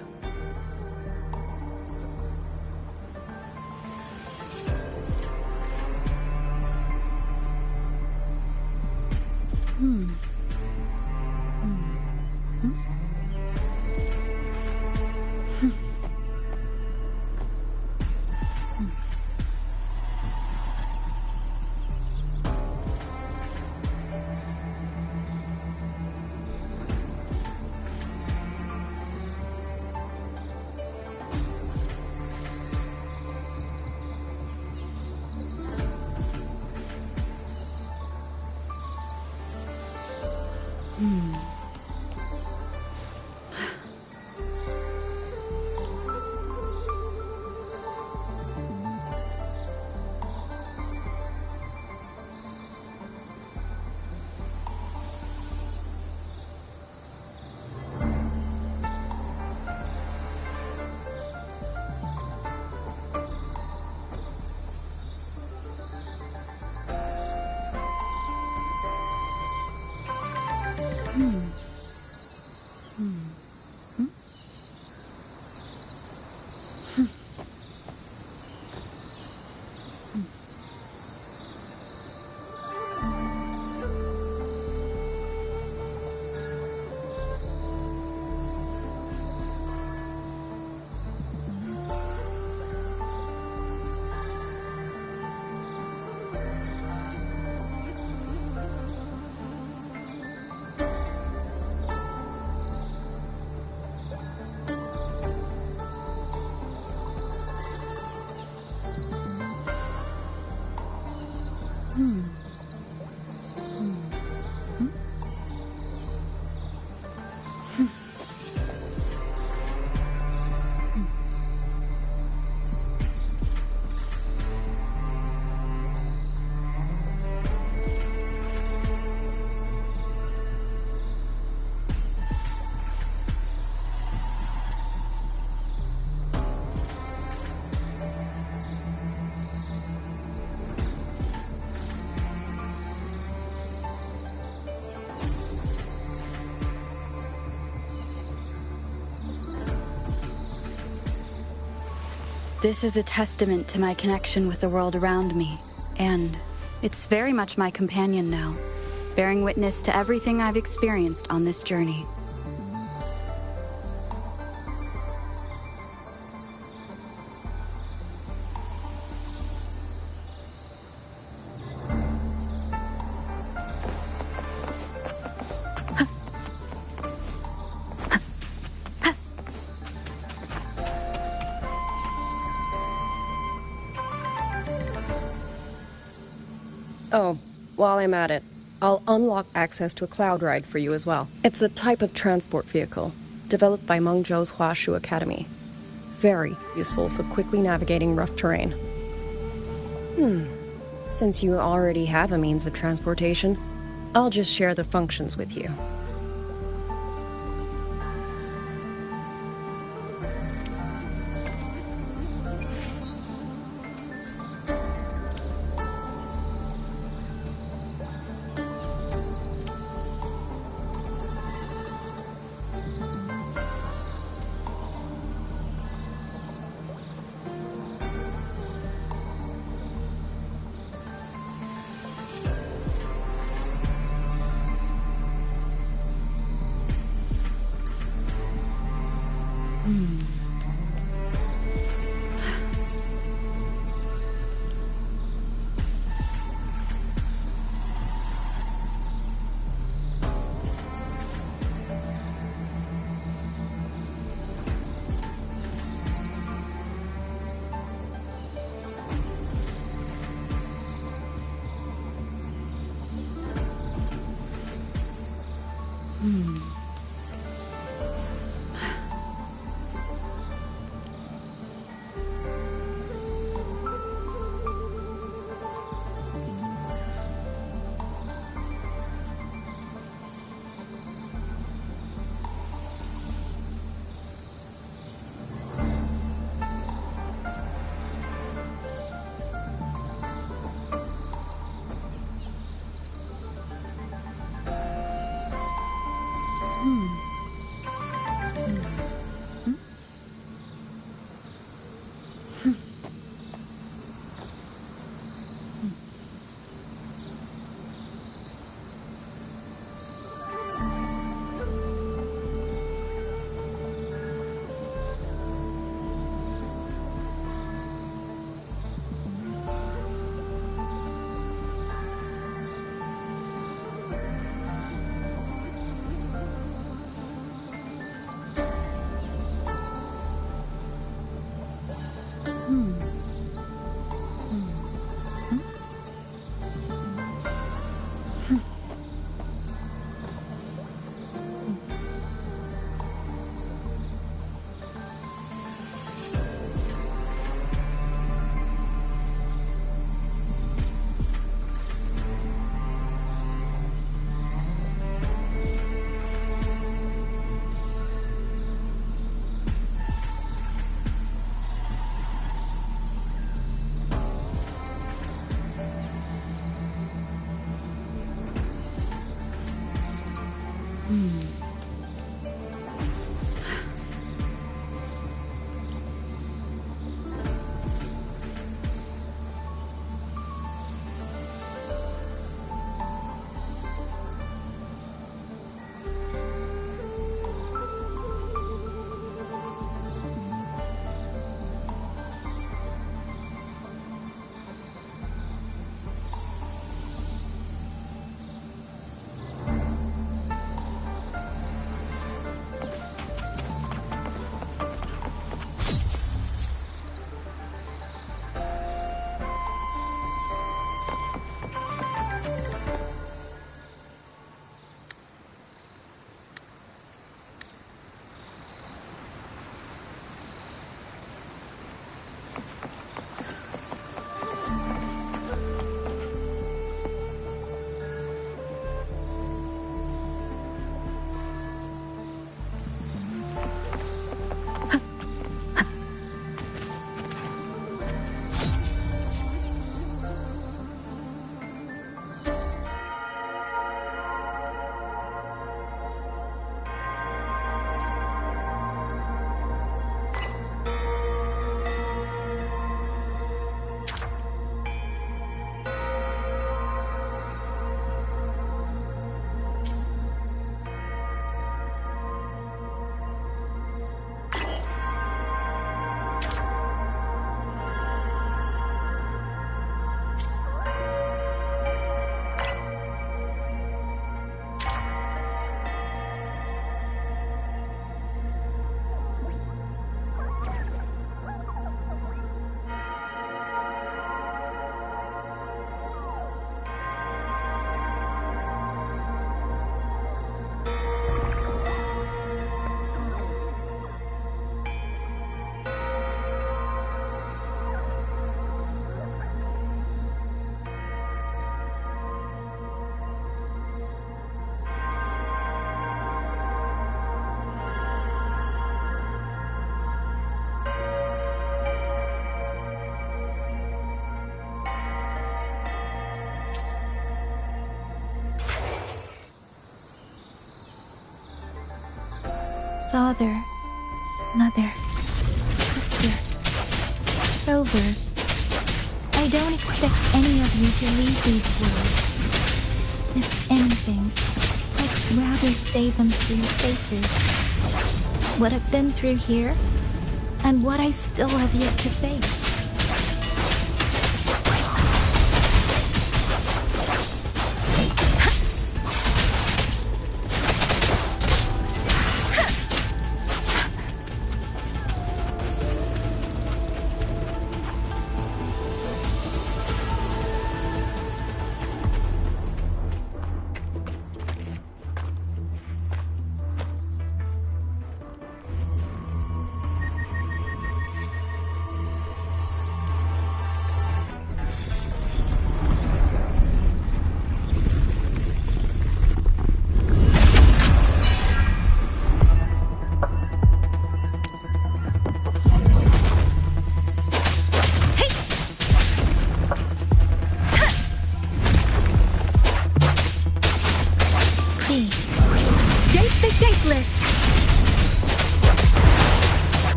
This is a testament to my connection with the world around me, and it's very much my companion now, bearing witness to everything I've experienced on this journey. Oh, while I'm at it, I'll unlock access to a cloud ride for you as well. It's a type of transport vehicle, developed by Mengzhou's Huashu Academy. Very useful for quickly navigating rough terrain. Since you already have a means of transportation, I'll just share the functions with you. Father, mother, sister, Rover, I don't expect any of you to leave these worlds. If anything, I'd rather say them to your faces. What I've been through here, and what I still have yet to face.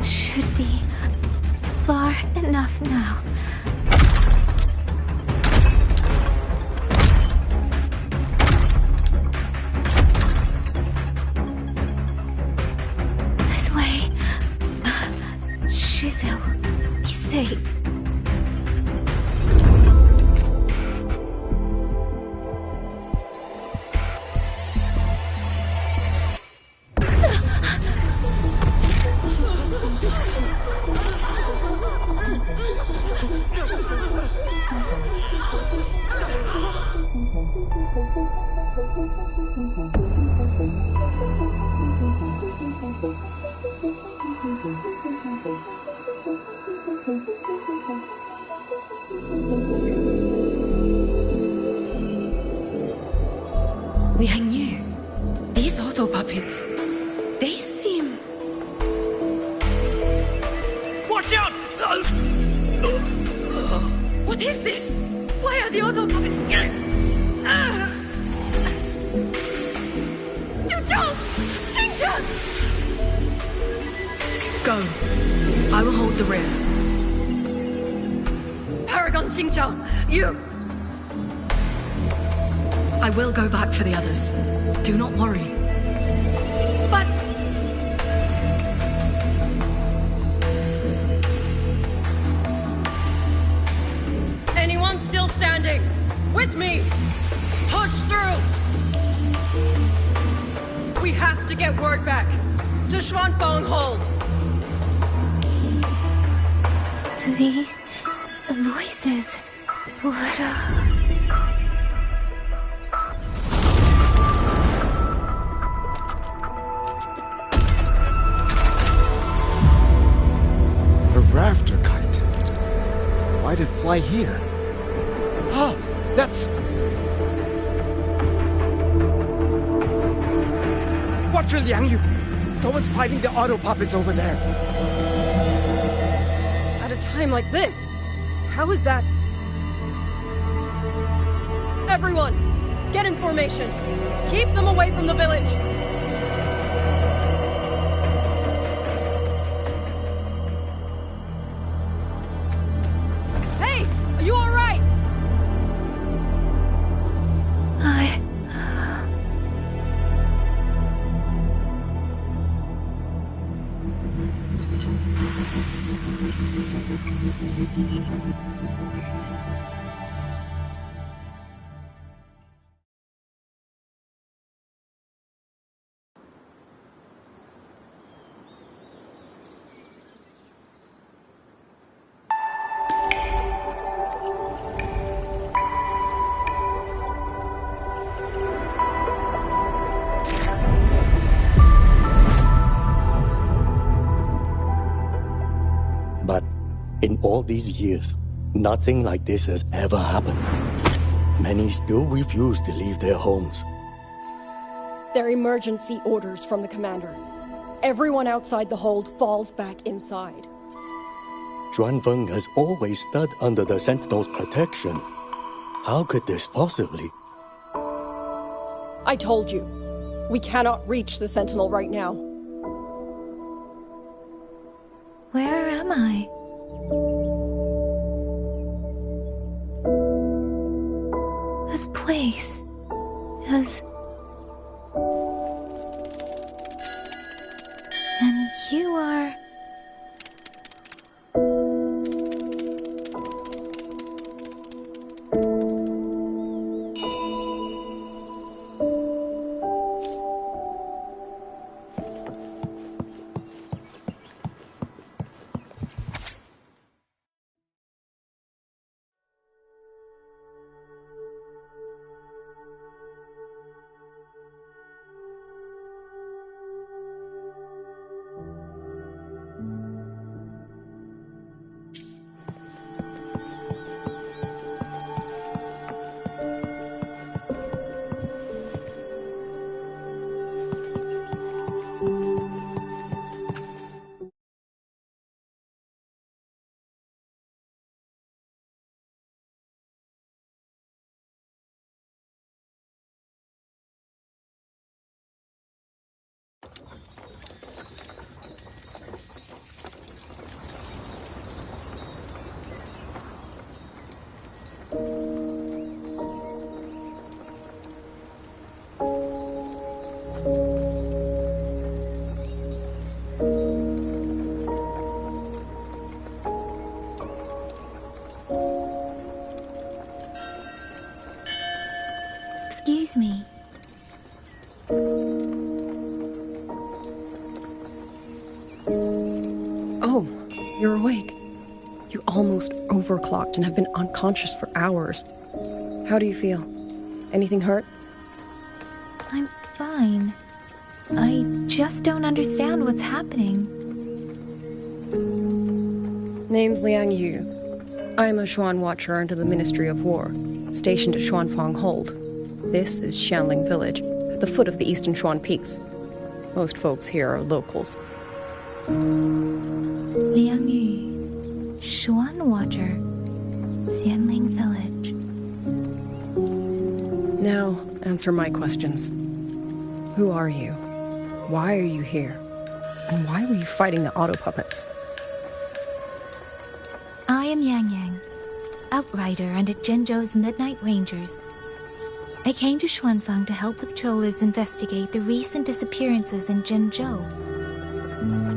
Should be far enough now. This way. Shizu, be safe. Liang Yu, these auto puppets, they seem... Watch out! What is this? Why are the auto puppets... Go. I will hold the rear. Paragon Xingqiao, you... I will go back for the others. Do not worry. But... Anyone still standing? With me! Push through! We have to get word back to Xuanfeng Hold! These voices... What A rafter kite. Why'd it fly here? Ah, that's... Watch your Liang Yu! Someone's fighting the auto puppets over there. At a time like this, how is that? Everyone, get in formation. Keep them away from the village. Hey, are you all right? But in all these years, nothing like this has ever happened. Many still refuse to leave their homes. They're emergency orders from the commander. Everyone outside the hold falls back inside. Xuanfeng has always stood under the Sentinel's protection. How could this possibly? I told you, we cannot reach the Sentinel right now. Where am I? This place is... And you are... Excuse me. Oh, you're awake. You almost overclocked and have been unconscious for hours. How do you feel? Anything hurt? I'm fine. I just don't understand what's happening. Name's Liang Yu. I'm a Xuan Watcher under the Ministry of War, stationed at Xuanfang Hold. This is Xianling Village, at the foot of the Eastern Xuan Peaks. Most folks here are locals. Liang Yu, Xuan Watcher, Xianling Village. Now, answer my questions. Who are you? Why are you here? And why were you fighting the auto puppets? I am Yang Yang, outrider under Jinzhou's Midnight Rangers. I came to Xuanfang to help the patrollers investigate the recent disappearances in Jinzhou.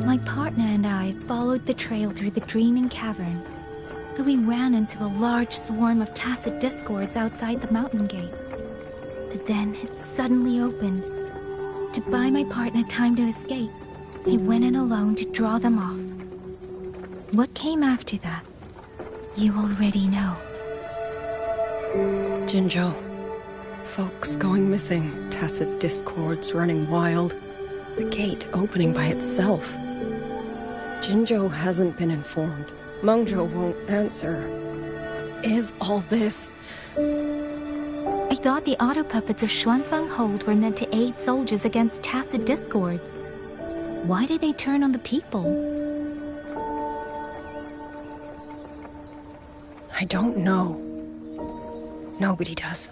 My partner and I followed the trail through the Dreaming Cavern, but we ran into a large swarm of tacit discords outside the mountain gate. But then it suddenly opened. To buy my partner time to escape, I went in alone to draw them off. What came after that, you already know. Jinzhou. Folks going missing, tacit discords running wild, the gate opening by itself. Jinzhou hasn't been informed. Mengzhou won't answer. What is all this? I thought the auto puppets of Xuanfang Hold were meant to aid soldiers against tacit discords. Why did they turn on the people? I don't know. Nobody does.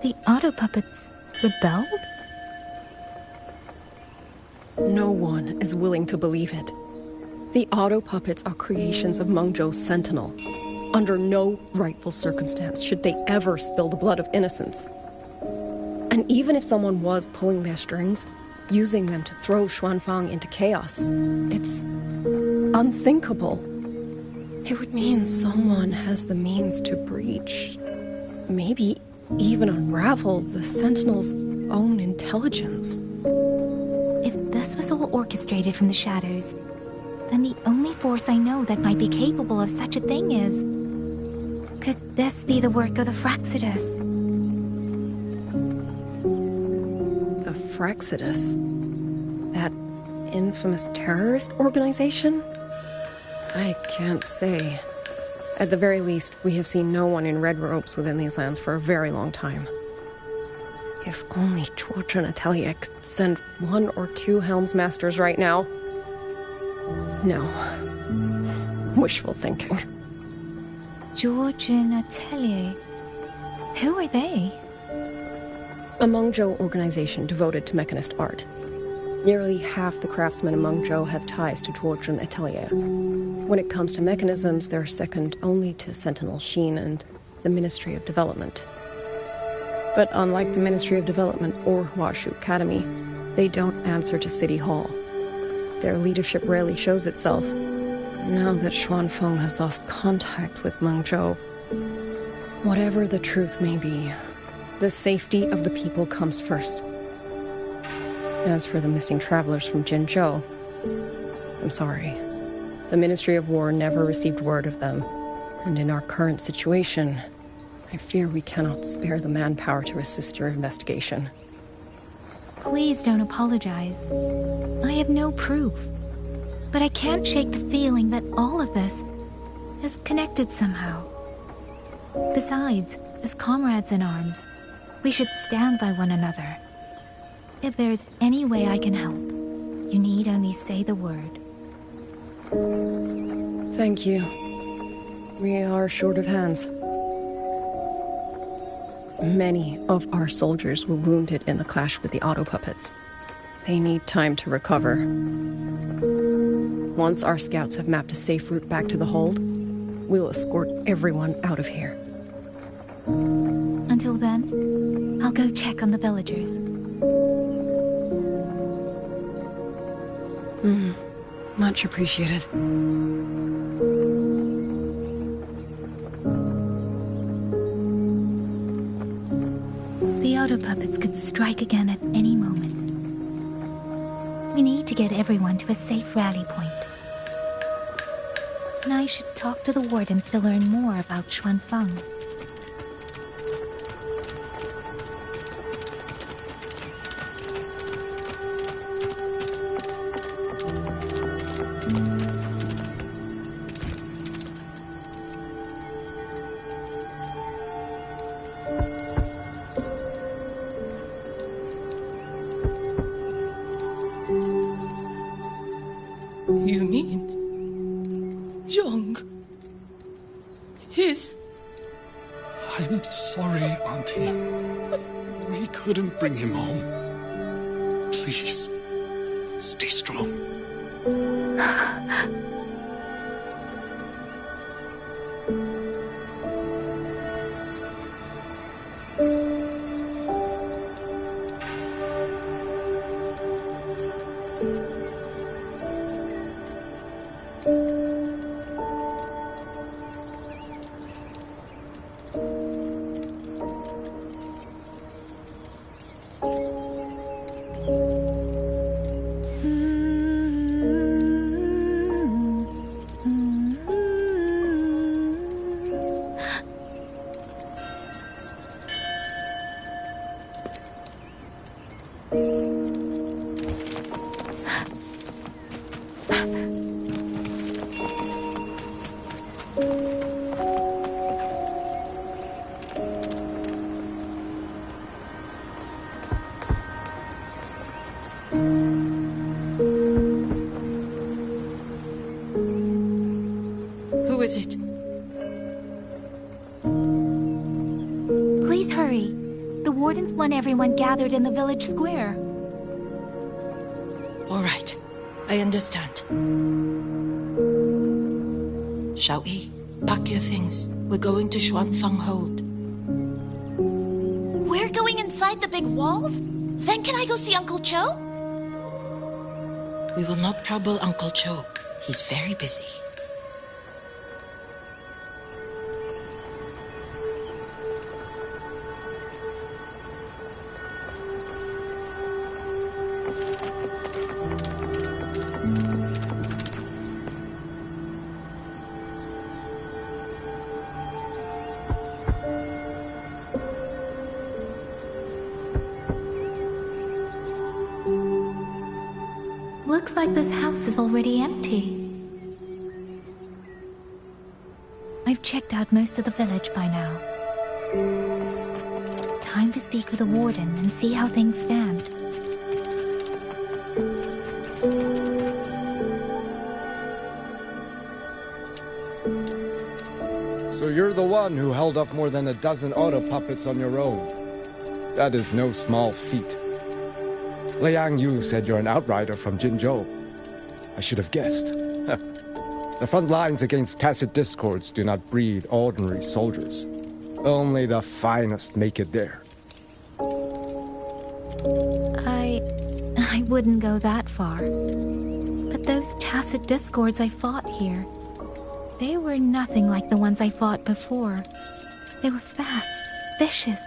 The auto puppets rebelled? No one is willing to believe it. The auto puppets are creations of Mengzhou's Sentinel. Under no rightful circumstance should they ever spill the blood of innocents. And even if someone was pulling their strings, using them to throw Xuanfang into chaos, it's unthinkable. It would mean someone has the means to breach, maybe even unravel the Sentinel's own intelligence. If this was all orchestrated from the shadows, then the only force I know that might be capable of such a thing is... Could this be the work of the Fraxidus? Frexodus. That infamous terrorist organization? I can't say. At the very least, we have seen no one in red robes within these lands for a very long time. If only George and Atelier could send 1 or 2 Helmsmasters right now. No. Wishful thinking. George and Atelier? Who are they? A Mengzhou organization devoted to mechanist art. Nearly half the craftsmen in Mengzhou have ties to George and Atelier. When it comes to mechanisms, they're second only to Sentinel Sheen and the Ministry of Development. But unlike the Ministry of Development or Huashu Academy, they don't answer to City Hall. Their leadership rarely shows itself. Now that Xuanfeng has lost contact with Mengzhou, whatever the truth may be, the safety of the people comes first. As for the missing travelers from Jinzhou, I'm sorry. The Ministry of War never received word of them, and in our current situation, I fear we cannot spare the manpower to assist your investigation. Please don't apologize. I have no proof. But I can't shake the feeling that all of this is connected somehow. Besides, as comrades in arms, we should stand by one another. If there's any way I can help, you need only say the word. Thank you. We are short of hands. Many of our soldiers were wounded in the clash with the auto puppets. They need time to recover. Once our scouts have mapped a safe route back to the hold, we'll escort everyone out of here. Until then, I'll go check on the villagers. Much appreciated. The auto puppets could strike again at any moment. We need to get everyone to a safe rally point. And I should talk to the wardens to learn more about Xuanfeng. You mean... Young... His... I'm sorry, Auntie. We couldn't bring him home. Please, stay strong. Who is it? Please hurry. The wardens want everyone gathered in the village square. All right. I understand. Shall we? Pack your things. We're going to Xuanfeng Hold. We're going inside the big walls? Then can I go see Uncle Cho? We will not trouble Uncle Cho. He's very busy. Looks like this house is already empty. I've checked out most of the village by now. Time to speak with the warden and see how things stand. So you're the one who held off more than a dozen auto puppets on your own. That is no small feat. Liang Yu said you're an outrider from Jinzhou. I should have guessed. The front lines against tacit discords do not breed ordinary soldiers. Only the finest make it there. I wouldn't go that far. But those tacit discords I fought here, they were nothing like the ones I fought before. They were fast, vicious,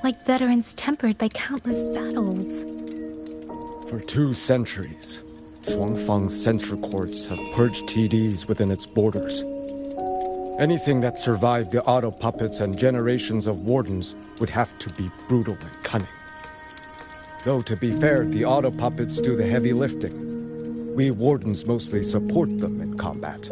like veterans tempered by countless battles. For 2 centuries, Shuangfang's censor courts have purged TDs within its borders. Anything that survived the auto puppets and generations of wardens would have to be brutal and cunning. Though to be fair, the auto puppets do the heavy lifting. We wardens mostly support them in combat.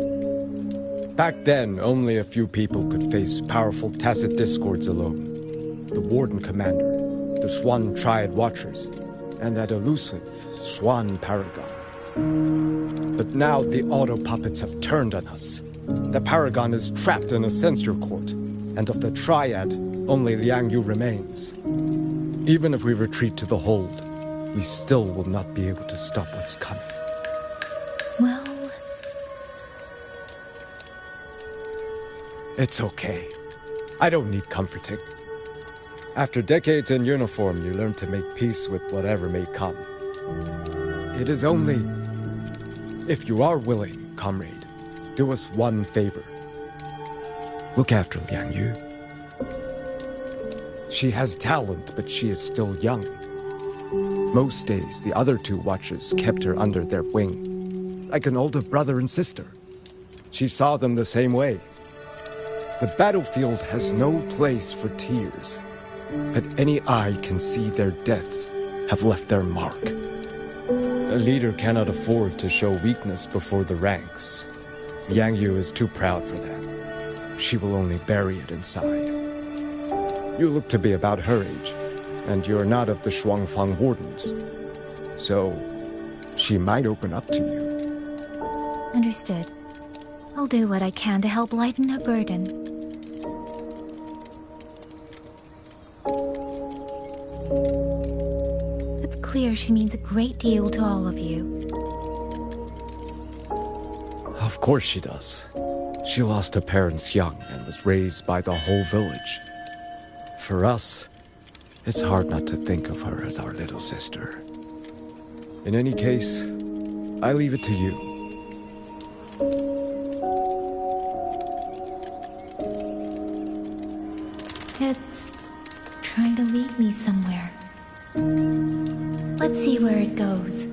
Back then, only a few people could face powerful tacit discords alone. The warden commander, the Swan Triad Watchers, and that elusive Swan Paragon. But now the auto puppets have turned on us. The Paragon is trapped in a censor court, and of the Triad, only Liang Yu remains. Even if we retreat to the hold, we still will not be able to stop what's coming. Well... It's okay. I don't need comforting. After decades in uniform, you learn to make peace with whatever may come. It is only... If you are willing, comrade, do us one favor. Look after Liang Yu. She has talent, but she is still young. Most days, the other 2 watchers kept her under their wing, like an older brother and sister. She saw them the same way. The battlefield has no place for tears, but any eye can see their deaths have left their mark. A leader cannot afford to show weakness before the ranks. Yang Yu is too proud for that. She will only bury it inside. You look to be about her age, and you're not of the Shuangfang Wardens. So, she might open up to you. Understood. I'll do what I can to help lighten her burden. It's clear she means a great deal to all of you. Of course she does. She lost her parents young and was raised by the whole village. For us, it's hard not to think of her as our little sister. In any case, I leave it to you. It's trying to lead me somewhere. Let's see where it goes.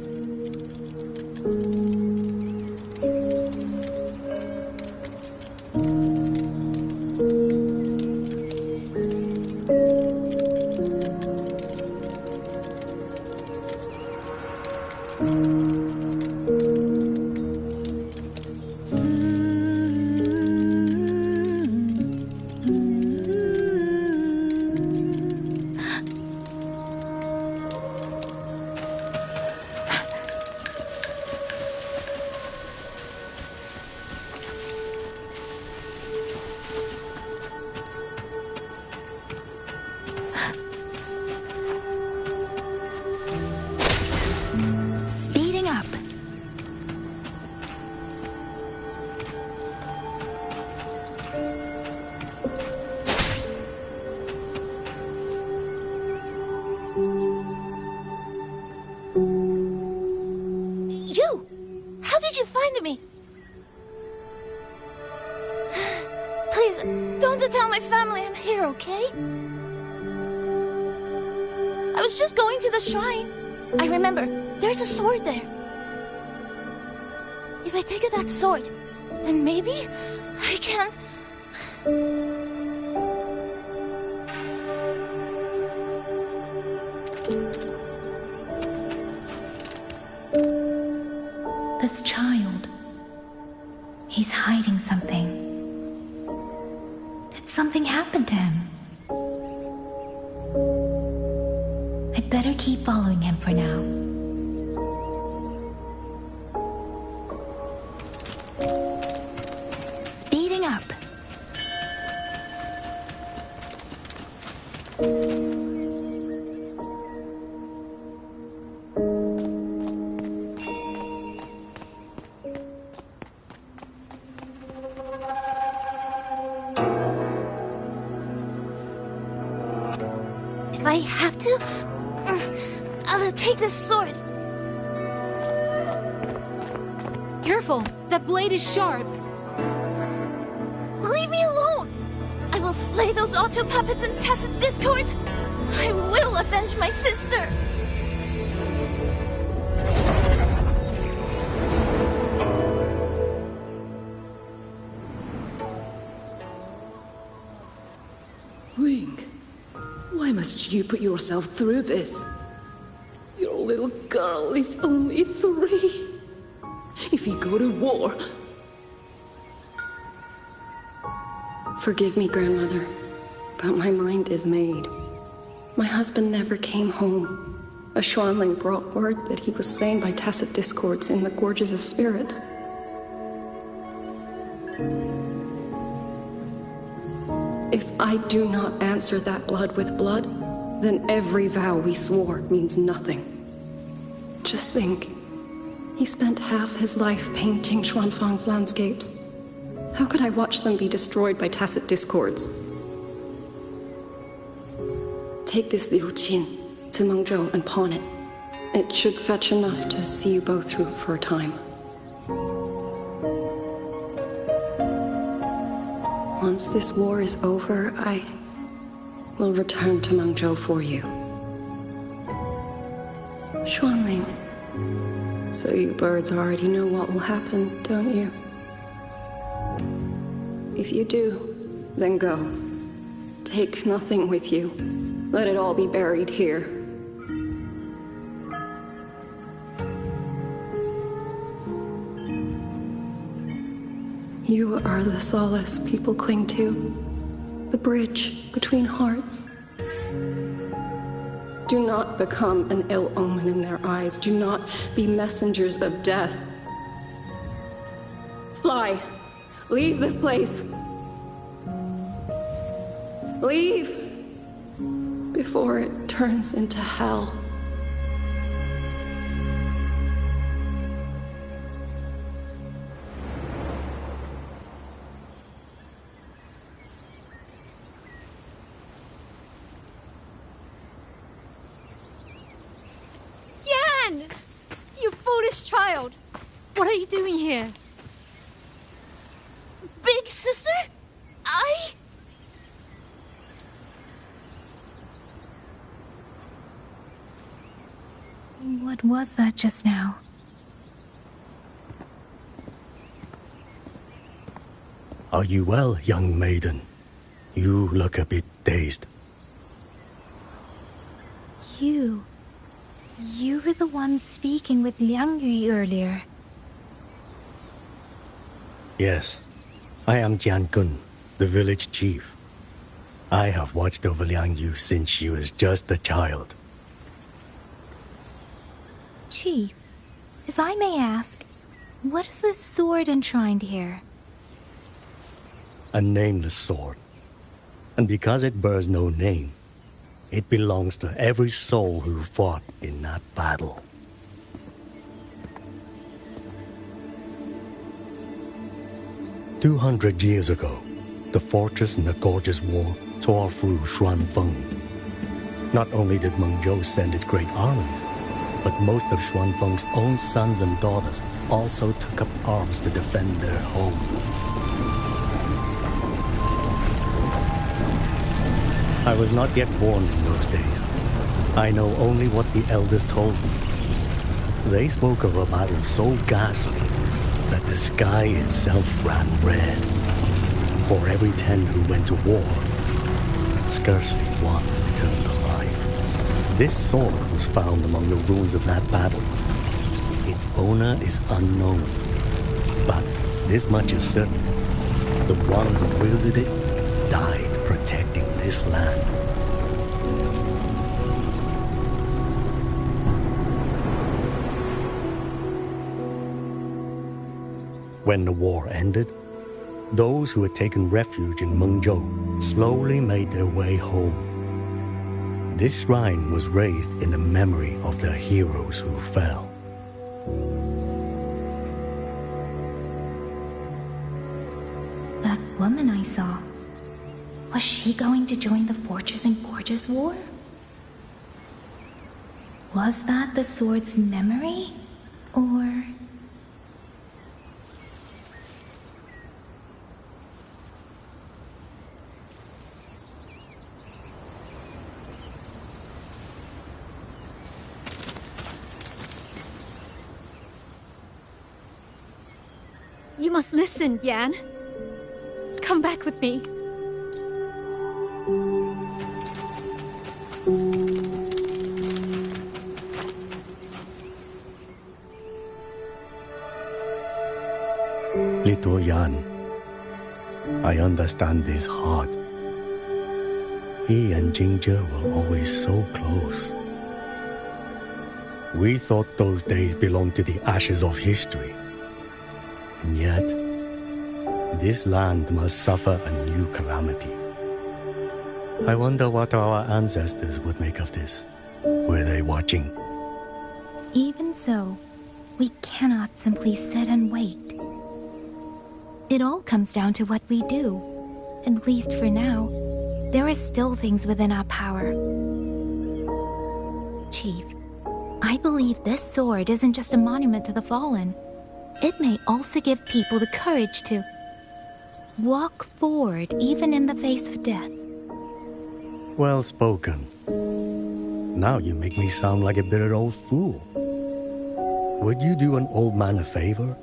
Okay? I was just going to the shrine. I remember, there's a sword there. If I take that sword, then maybe I can... This child. He's hiding something. Did something happen to him? I'd better keep following him for now. Speeding up. If I have to, I'll take this sword. Careful! That blade is sharp! Leave me alone! I will slay those auto puppets and tacit discords! I will avenge my sister! Ring, why must you put yourself through this? Your little girl is only 3. If you go to war... Forgive me, Grandmother, but my mind is made. My husband never came home. A Xuanling brought word that he was slain by tacit discords in the Gorges of Spirits. If I do not answer that blood with blood, then every vow we swore means nothing. Just think, he spent half his life painting Xuanfang's landscapes. How could I watch them be destroyed by tacit discords? Take this Liu Qin to Mengzhou and pawn it. It should fetch enough to see you both through for a time. Once this war is over, I will return to Mengzhou for you. Xuanling, so you birds already know what will happen, don't you? If you do, then go. Take nothing with you. Let it all be buried here. You are the solace people cling to, the bridge between hearts. Do not become an ill omen in their eyes. Do not be messengers of death. Fly. Leave this place. Leave before it turns into hell. Yan! You foolish child! What are you doing here? Big sister? What was that just now? Are you well, young maiden? You look a bit dazed. You were the one speaking with Liang Yu earlier. Yes, I am Jian Gun, the village chief. I have watched over Liang Yu since she was just a child. Chief, if I may ask, what is this sword enshrined here? A nameless sword. And because it bears no name, it belongs to every soul who fought in that battle. "200 years ago, the fortress in the Gorgeous War tore through Xuanfeng. Not only did Mengzhou send its great armies, but most of Xuanfeng's own sons and daughters also took up arms to defend their home. I was not yet born in those days. I know only what the elders told me. They spoke of a battle so ghastly that the sky itself ran red. For every 10 who went to war, scarcely one returned alive. This sword was found among the ruins of that battle. It Its owner is unknown. But this much is certain. The one who wielded it died protecting this land. When the war ended, those who had taken refuge in Mengzhou slowly made their way home. This shrine was raised in the memory of the heroes who fell. That woman I saw, was she going to join the Fortress and Gorges War? Was that the sword's memory? Or... You must listen, Yan. Come back with me. Little Yan, I understand this heart. He and Ginger were always so close. We thought those days belonged to the ashes of history. And yet, this land must suffer a new calamity. I wonder what our ancestors would make of this. Were they watching? Even so, we cannot simply sit and wait. It all comes down to what we do. At least for now, there are still things within our power. Chief, I believe this sword isn't just a monument to the fallen. It may also give people the courage to walk forward even in the face of death. Well spoken. Now you make me sound like a bitter old fool. Would you do an old man a favor?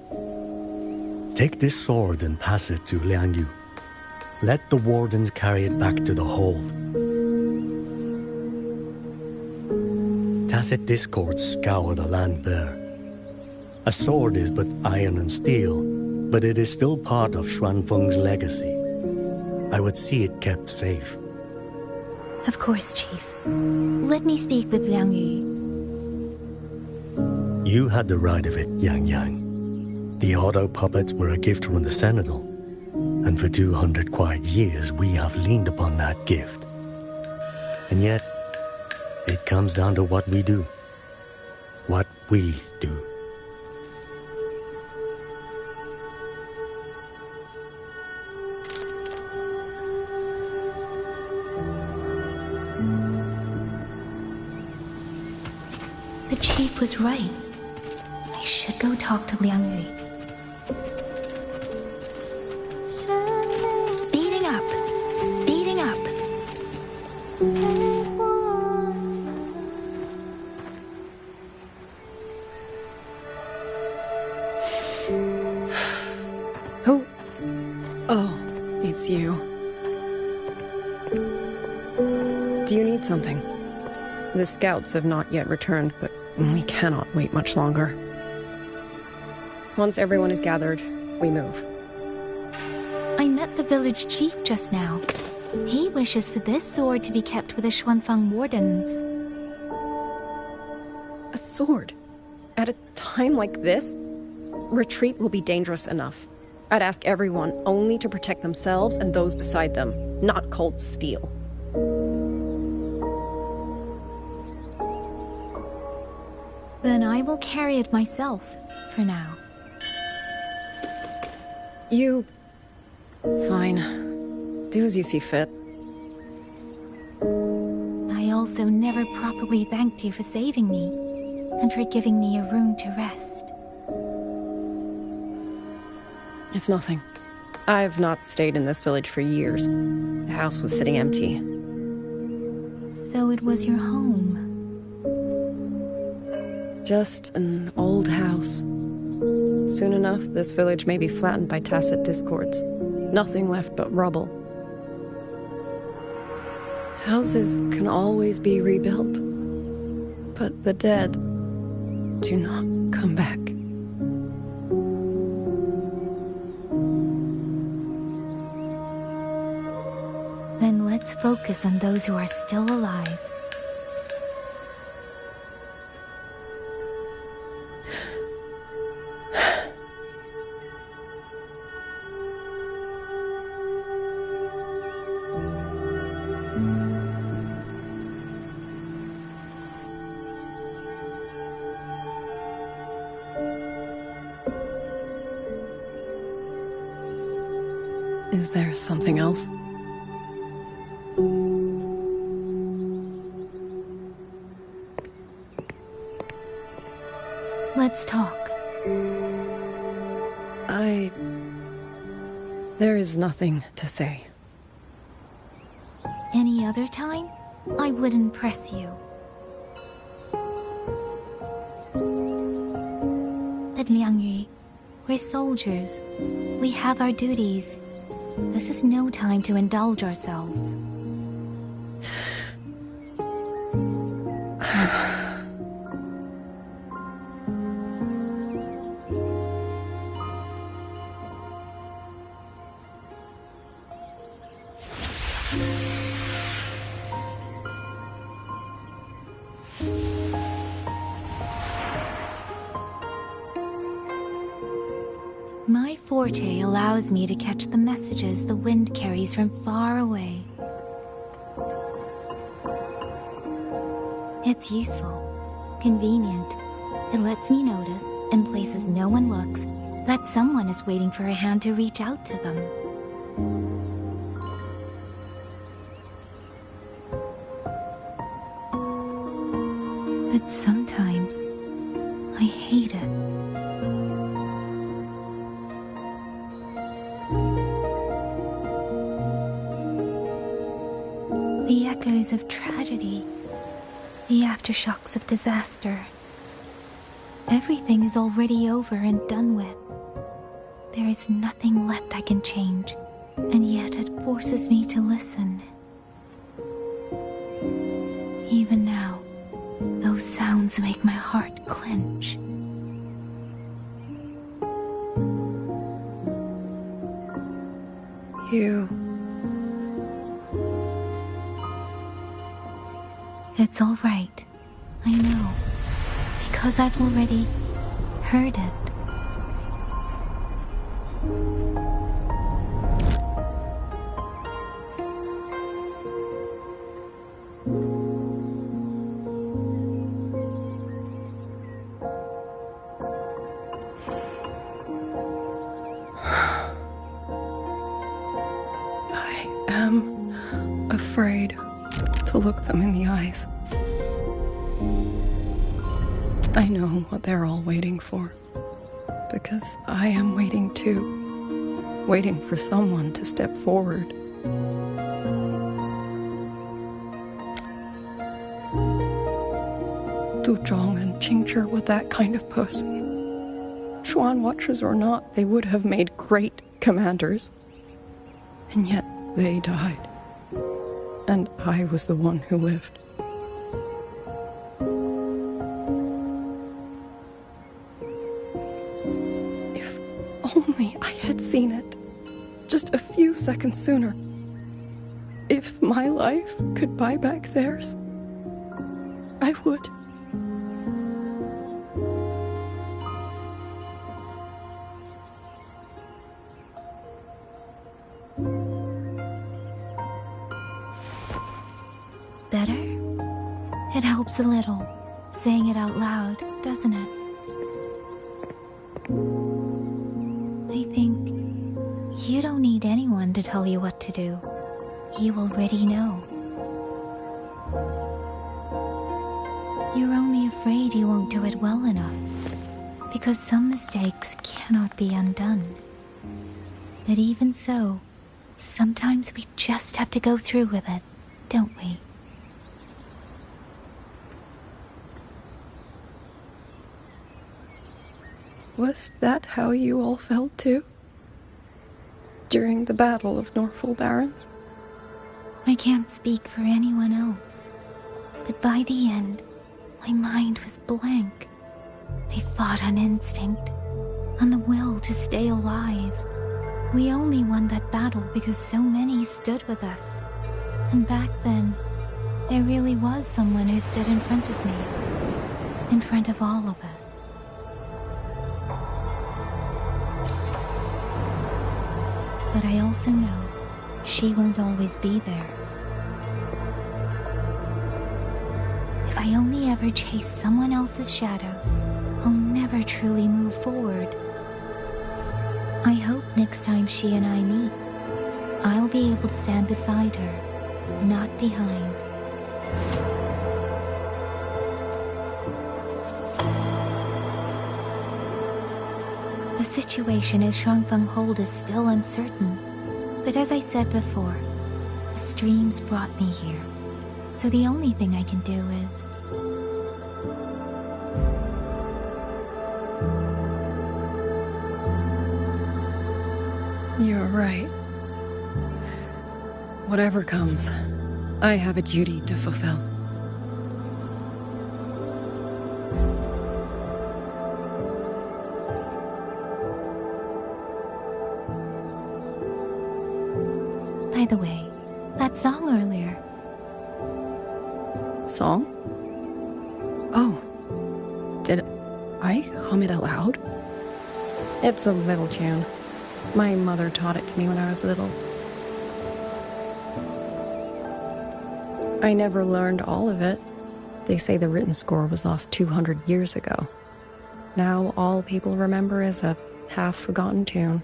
Take this sword and pass it to Liang Yu. Let the wardens carry it back to the hold. Tacit discords scour the land bare. A sword is but iron and steel, but it is still part of Xuanfeng's legacy. I would see it kept safe. Of course, Chief. Let me speak with Liang Yu. You had the right of it, Yang Yang. The auto puppets were a gift from the Sentinel, and for 200 quiet years we have leaned upon that gift. And yet, it comes down to what we do. What we do. The Chief was right. I should go talk to Liang Yu. Speeding up! Speeding up! Who? Oh, it's you. Do you need something? The scouts have not yet returned, but we cannot wait much longer. Once everyone is gathered, we move. I met the village chief just now. He wishes for this sword to be kept with the Xuanfeng wardens. A sword? At a time like this? Retreat will be dangerous enough. I'd ask everyone only to protect themselves and those beside them, not cold steel. Then I will carry it myself, for now. You... Fine. Do as you see fit. I also never properly thanked you for saving me, and for giving me a room to rest. It's nothing. I've not stayed in this village for years. The house was sitting empty. So it was your home. Just an old house. Soon enough, this village may be flattened by tacit discords. Nothing left but rubble. Houses can always be rebuilt. But the dead do not come back. Then let's focus on those who are still alive. Is there something else? Let's talk. There is nothing to say. Any other time, I wouldn't press you. But Liangyu, we're soldiers. We have our duties. This is no time to indulge ourselves. My forte allows me to catch the messages the wind carries from far away. It's useful, convenient. It lets me notice, in places no one looks, that someone is waiting for a hand to reach out to them. But sometimes, I hate it. The echoes of tragedy, the aftershocks of disaster. Everything is already over and done with. There is nothing left I can change, and yet it forces me to listen. Even now, those sounds make my heart clench. It's all right. I know. Because I've already heard it. I am afraid to look them in the eyes. I know what they're all waiting for, because I am waiting too, waiting for someone to step forward. Du Zhong and Qingzhi were that kind of person. Xuan Watchers or not, they would have made great commanders. And yet they died. And I was the one who lived. If only I had seen it, just a few seconds sooner. If my life could buy back theirs, I would. Better? It helps a little, saying it out loud, doesn't it? I think you don't need anyone to tell you what to do. You already know. You're only afraid you won't do it well enough, because some mistakes cannot be undone. But even so, sometimes we just have to go through with it, don't we? Was that how you all felt too? During the Battle of Norfolk Barrens? I can't speak for anyone else, but by the end, my mind was blank. They fought on instinct, on the will to stay alive. We only won that battle because so many stood with us. And back then, there really was someone who stood in front of me. In front of all of us. But I also know she won't always be there. If I only ever chase someone else's shadow, I'll never truly move forward. I hope next time she and I meet, I'll be able to stand beside her, not behind. The situation at Shuangfeng Hold is still uncertain, but as I said before, the streams brought me here, so the only thing I can do is... You're right. Whatever comes, I have a duty to fulfill. By the way, that song earlier. Song? Oh. Did I hum it aloud? It's a little tune. My mother taught it to me when I was little. I never learned all of it. They say the written score was lost 200 years ago. Now all people remember is a half-forgotten tune.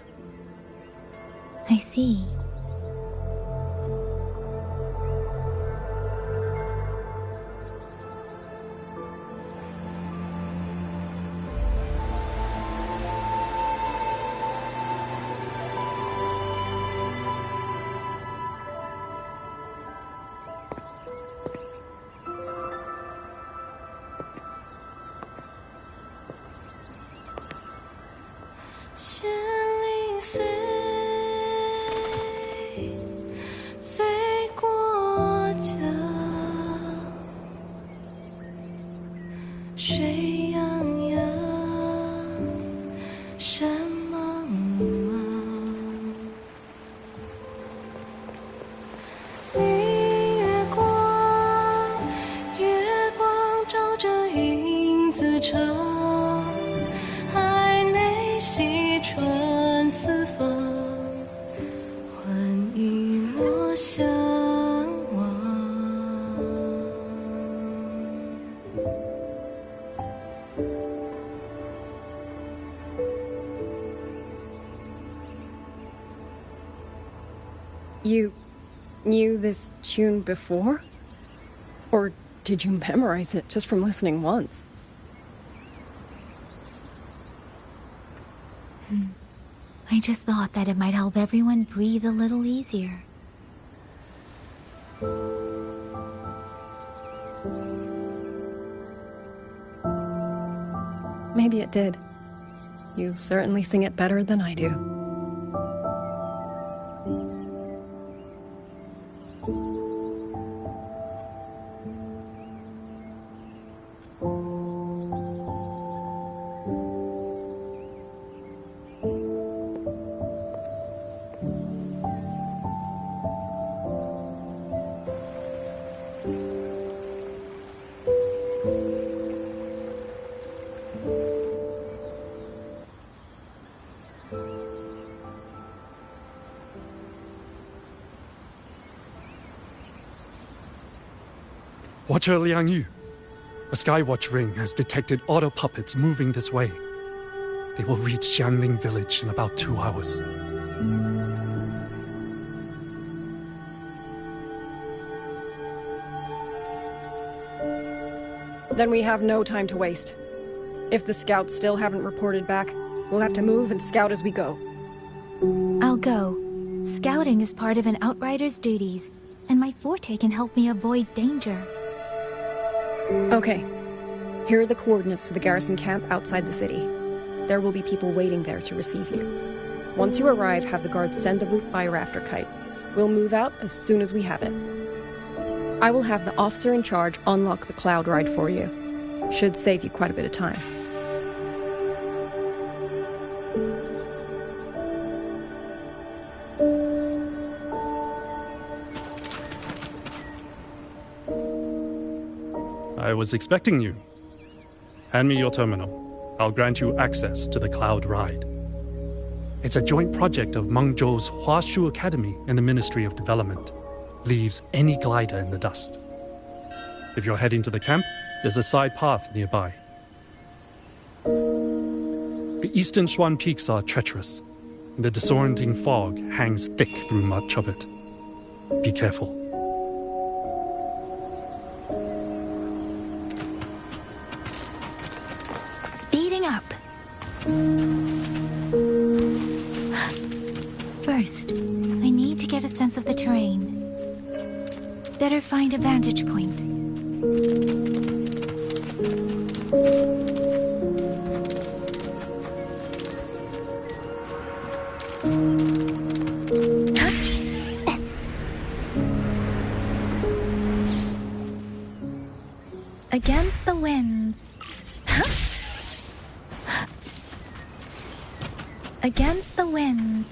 I see. You knew this tune before? Or did you memorize it just from listening once? I just thought that it might help everyone breathe a little easier. Maybe it did. You certainly sing it better than I do. Watcher Liang Yu, a Skywatch ring has detected auto puppets moving this way. They will reach Xiangling village in about 2 hours. Then we have no time to waste. If the scouts still haven't reported back, we'll have to move and scout as we go. I'll go. Scouting is part of an outrider's duties, and my forte can help me avoid danger. Okay. Here are the coordinates for the garrison camp outside the city. There will be people waiting there to receive you. Once you arrive, have the guards send the route by rafter kite. We'll move out as soon as we have it. I will have the officer in charge unlock the cloud ride for you. Should save you quite a bit of time. was expecting you. Hand me your terminal. I'll grant you access to the Cloud Ride. It's a joint project of Mengzhou's Huashu Academy and the Ministry of Development. Leaves any glider in the dust. If you're heading to the camp, there's a side path nearby. The eastern Xuan peaks are treacherous, and the disorienting fog hangs thick through much of it. Be careful. Speeding up. First, I need to get a sense of the terrain. Better find a vantage point. Against the winds. Against the winds.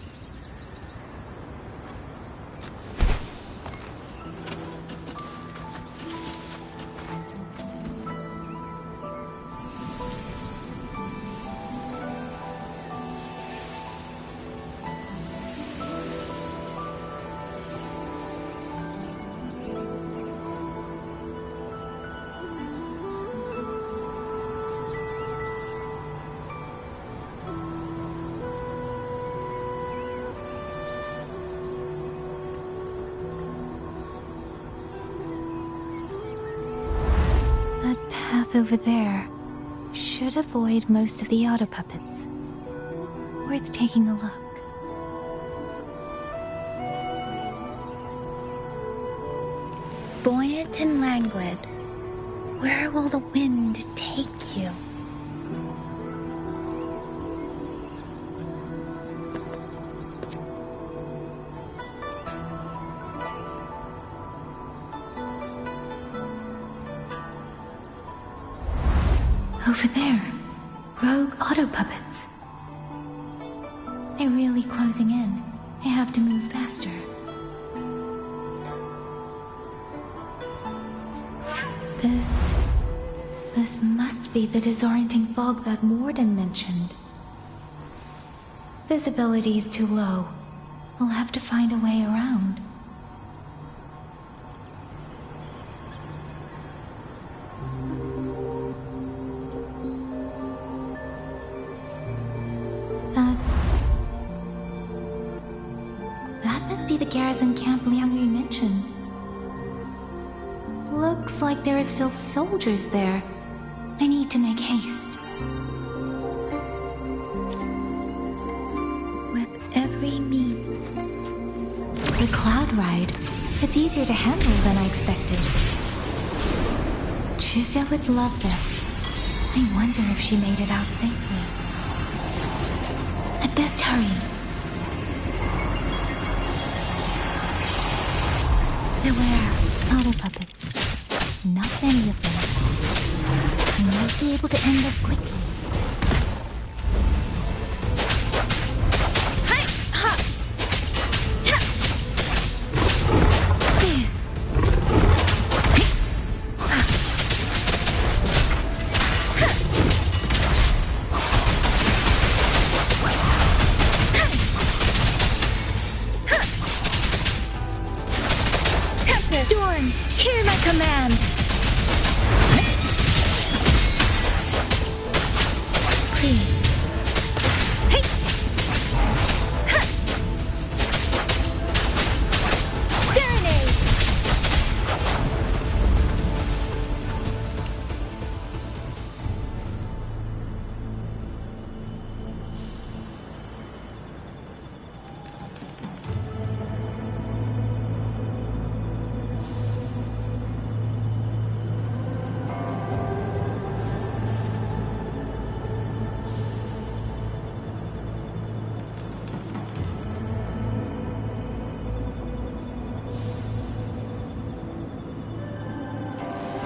Over there should avoid most of the auto puppets. Worth taking a look. Buoyant and languid, where will the wind take you? Over there, rogue auto puppets. They're really closing in. I have to move faster. This must be the disorienting fog that Warden mentioned. Visibility's too low. We'll have to find a way around. The garrison camp Liang Yu mentioned. Looks like there are still soldiers there. I need to make haste. With every the Cloud Ride, it's easier to handle than I expected. Chusya would love this. I wonder if she made it out safely. I'd best hurry. Beware, auto puppets. Not many of them. I might be able to end this quickly.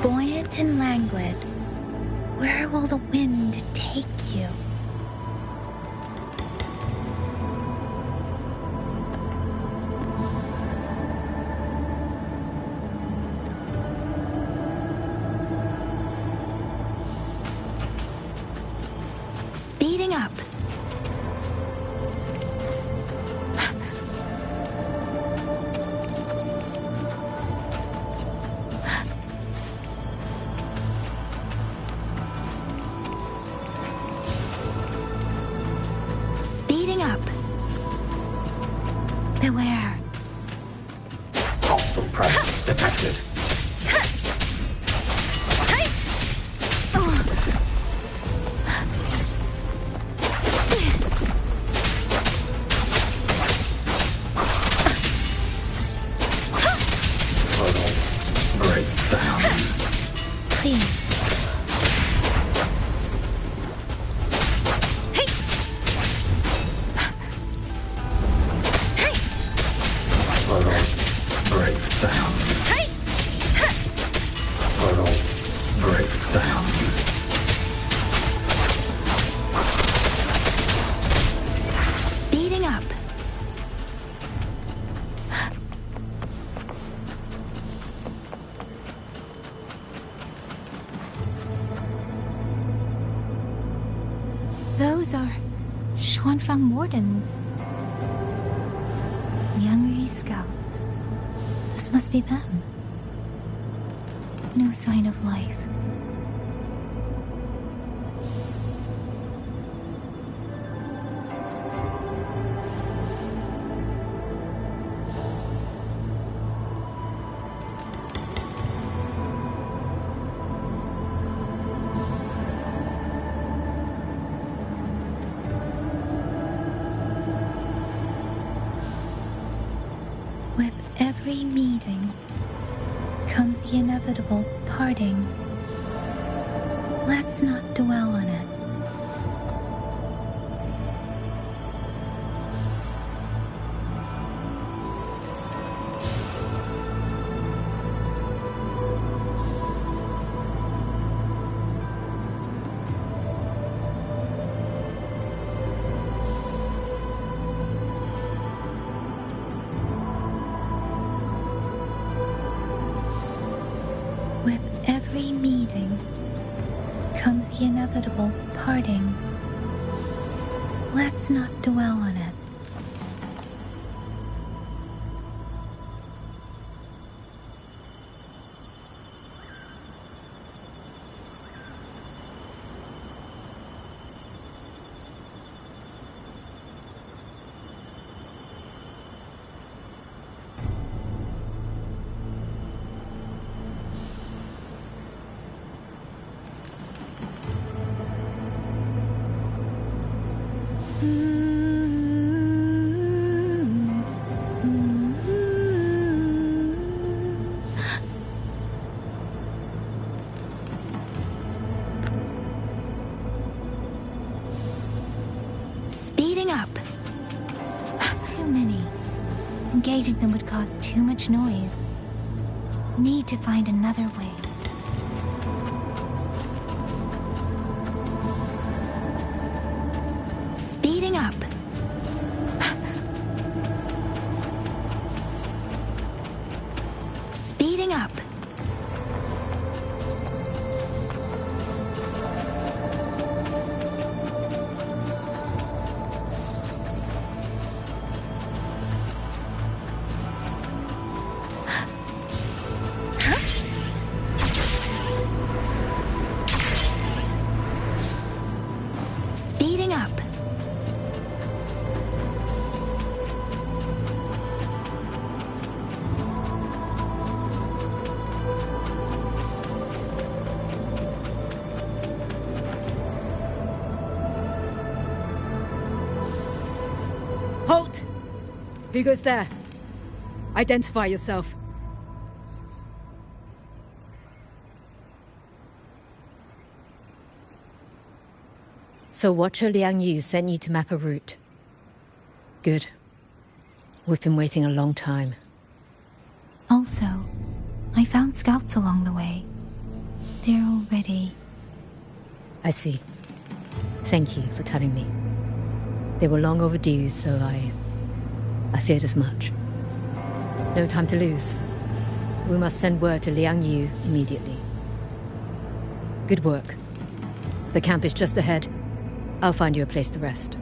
Buoyant and languid, where will the wind take you? Speeding up. Speeding up. Beware. Hostile presence detected. Those are Xuanfang wardens. Liangyu scouts. This must be them. No sign of life. With every meeting comes the inevitable parting. Let's not dwell on it. With every meeting comes the inevitable parting. Let's not dwell on it. Speeding up. Too many. Engaging them would cause too much noise. Need to find another way. Speeding up. Speeding up. Speeding up. Halt! Who goes there? Identify yourself. So Watcher Liang Yu sent you to map a route. Good. We've been waiting a long time. Also, I found scouts along the way. They're already... I see. Thank you for telling me. They were long overdue, so I feared as much. No time to lose. We must send word to Liang Yu immediately. Good work. The camp is just ahead. I'll find you a place to rest.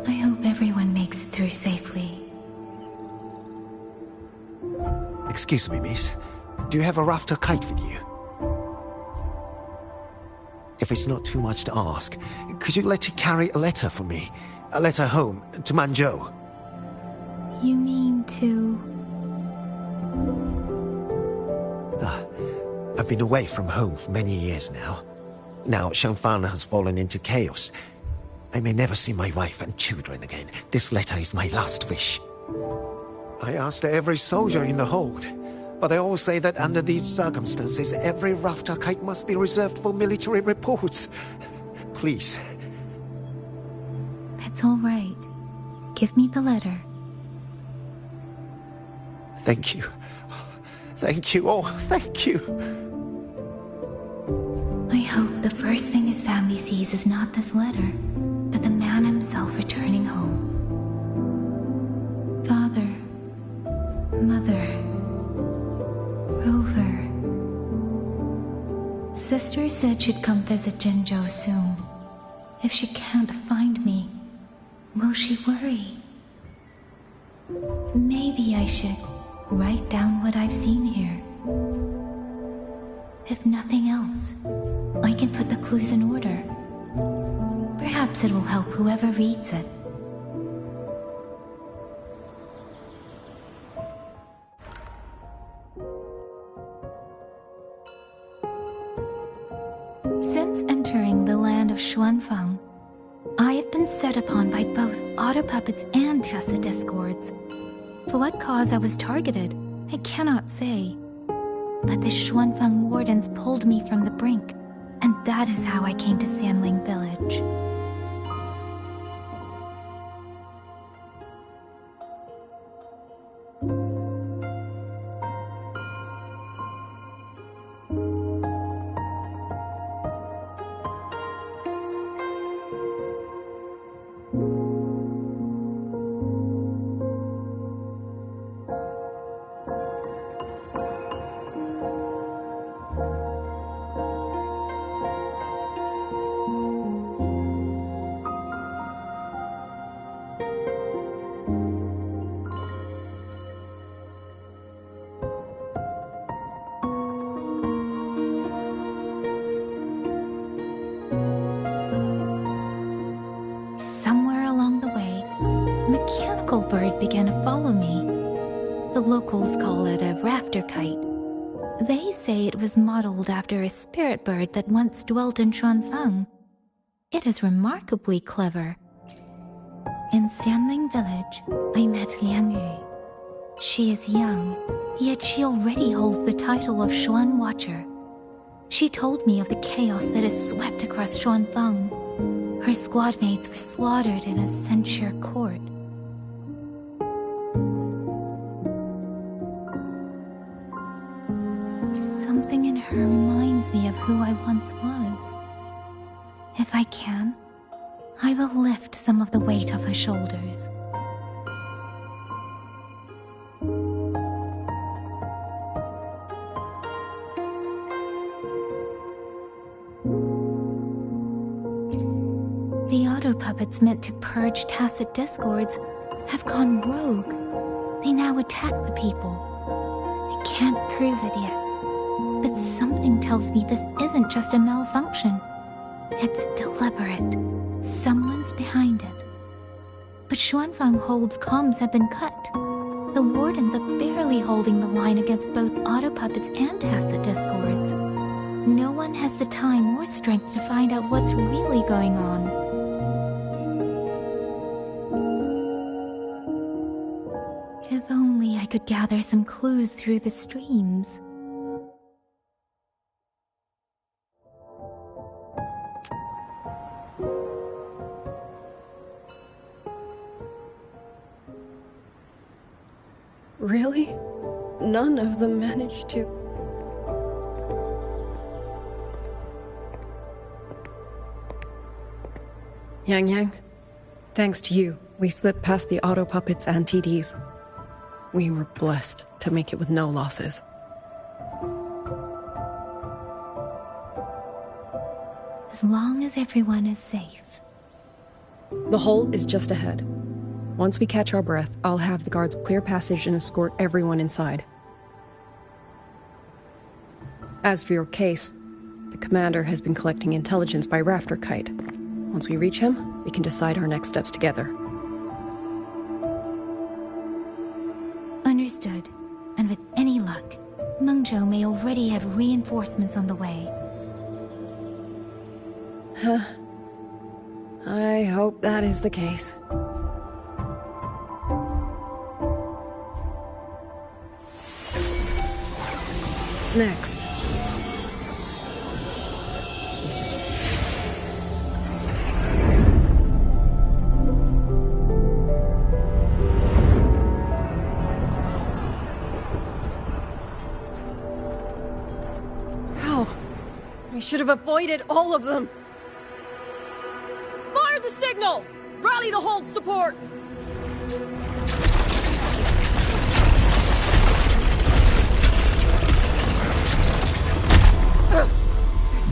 I hope everyone makes it through safely. Excuse me, miss. Do you have a rafter kite with you? If it's not too much to ask, could you let it carry a letter for me? A letter home, to Manzhou. You mean to... I've been away from home for many years now. Now Shangfang has fallen into chaos. I may never see my wife and children again. This letter is my last wish. I asked every soldier in the hold, but they all say that under these circumstances, every rafter kite must be reserved for military reports. Please. It's all right. Give me the letter. Thank you. Thank you. Oh, thank you. I hope the first thing his family sees is not this letter, but the man himself returning home. Father, Mother, Rover. Sister said she'd come visit Jinzhou soon. If she can't find me, will she worry? Maybe I should write down what I've seen here. If nothing else, I can put the clues in order. Perhaps it will help whoever reads it. Since entering the land of Xuanfang, I have been set upon by both autopuppets and Tessa discords. For what cause I was targeted, I cannot say. But the Xuanfang wardens pulled me from the brink, and that is how I came to Sanling Village. Bird began to follow me. The locals call it a rafter kite. They say it was modeled after a spirit bird that once dwelt in Xuanfang. It is remarkably clever. In Sanling Village, I met Liang Yu. She is young, yet she already holds the title of Xuan Watcher. She told me of the chaos that has swept across Xuanfang. Her squad mates were slaughtered in a censure court. Something in her reminds me of who I once was. If I can, I will lift some of the weight off her shoulders. The auto-puppets meant to purge tacit discords have gone rogue. They now attack the people. I can't prove it yet. But something tells me this isn't just a malfunction. It's deliberate. Someone's behind it. But Xuanfang Hold's comms have been cut. The wardens are barely holding the line against both auto-puppets and tacit discords. No one has the time or strength to find out what's really going on. If only I could gather some clues through the streams. Really? None of them managed to... Yang Yang, thanks to you, we slipped past the auto puppets and TDs. We were blessed to make it with no losses. As long as everyone is safe. The hold is just ahead. Once we catch our breath, I'll have the guards clear passage and escort everyone inside. As for your case, the commander has been collecting intelligence by rafter kite. Once we reach him, we can decide our next steps together. Understood. And with any luck, Mengzhou may already have reinforcements on the way. Huh. I hope that is the case. Next. How? We should have avoided all of them. Fire the signal! Rally the hold support!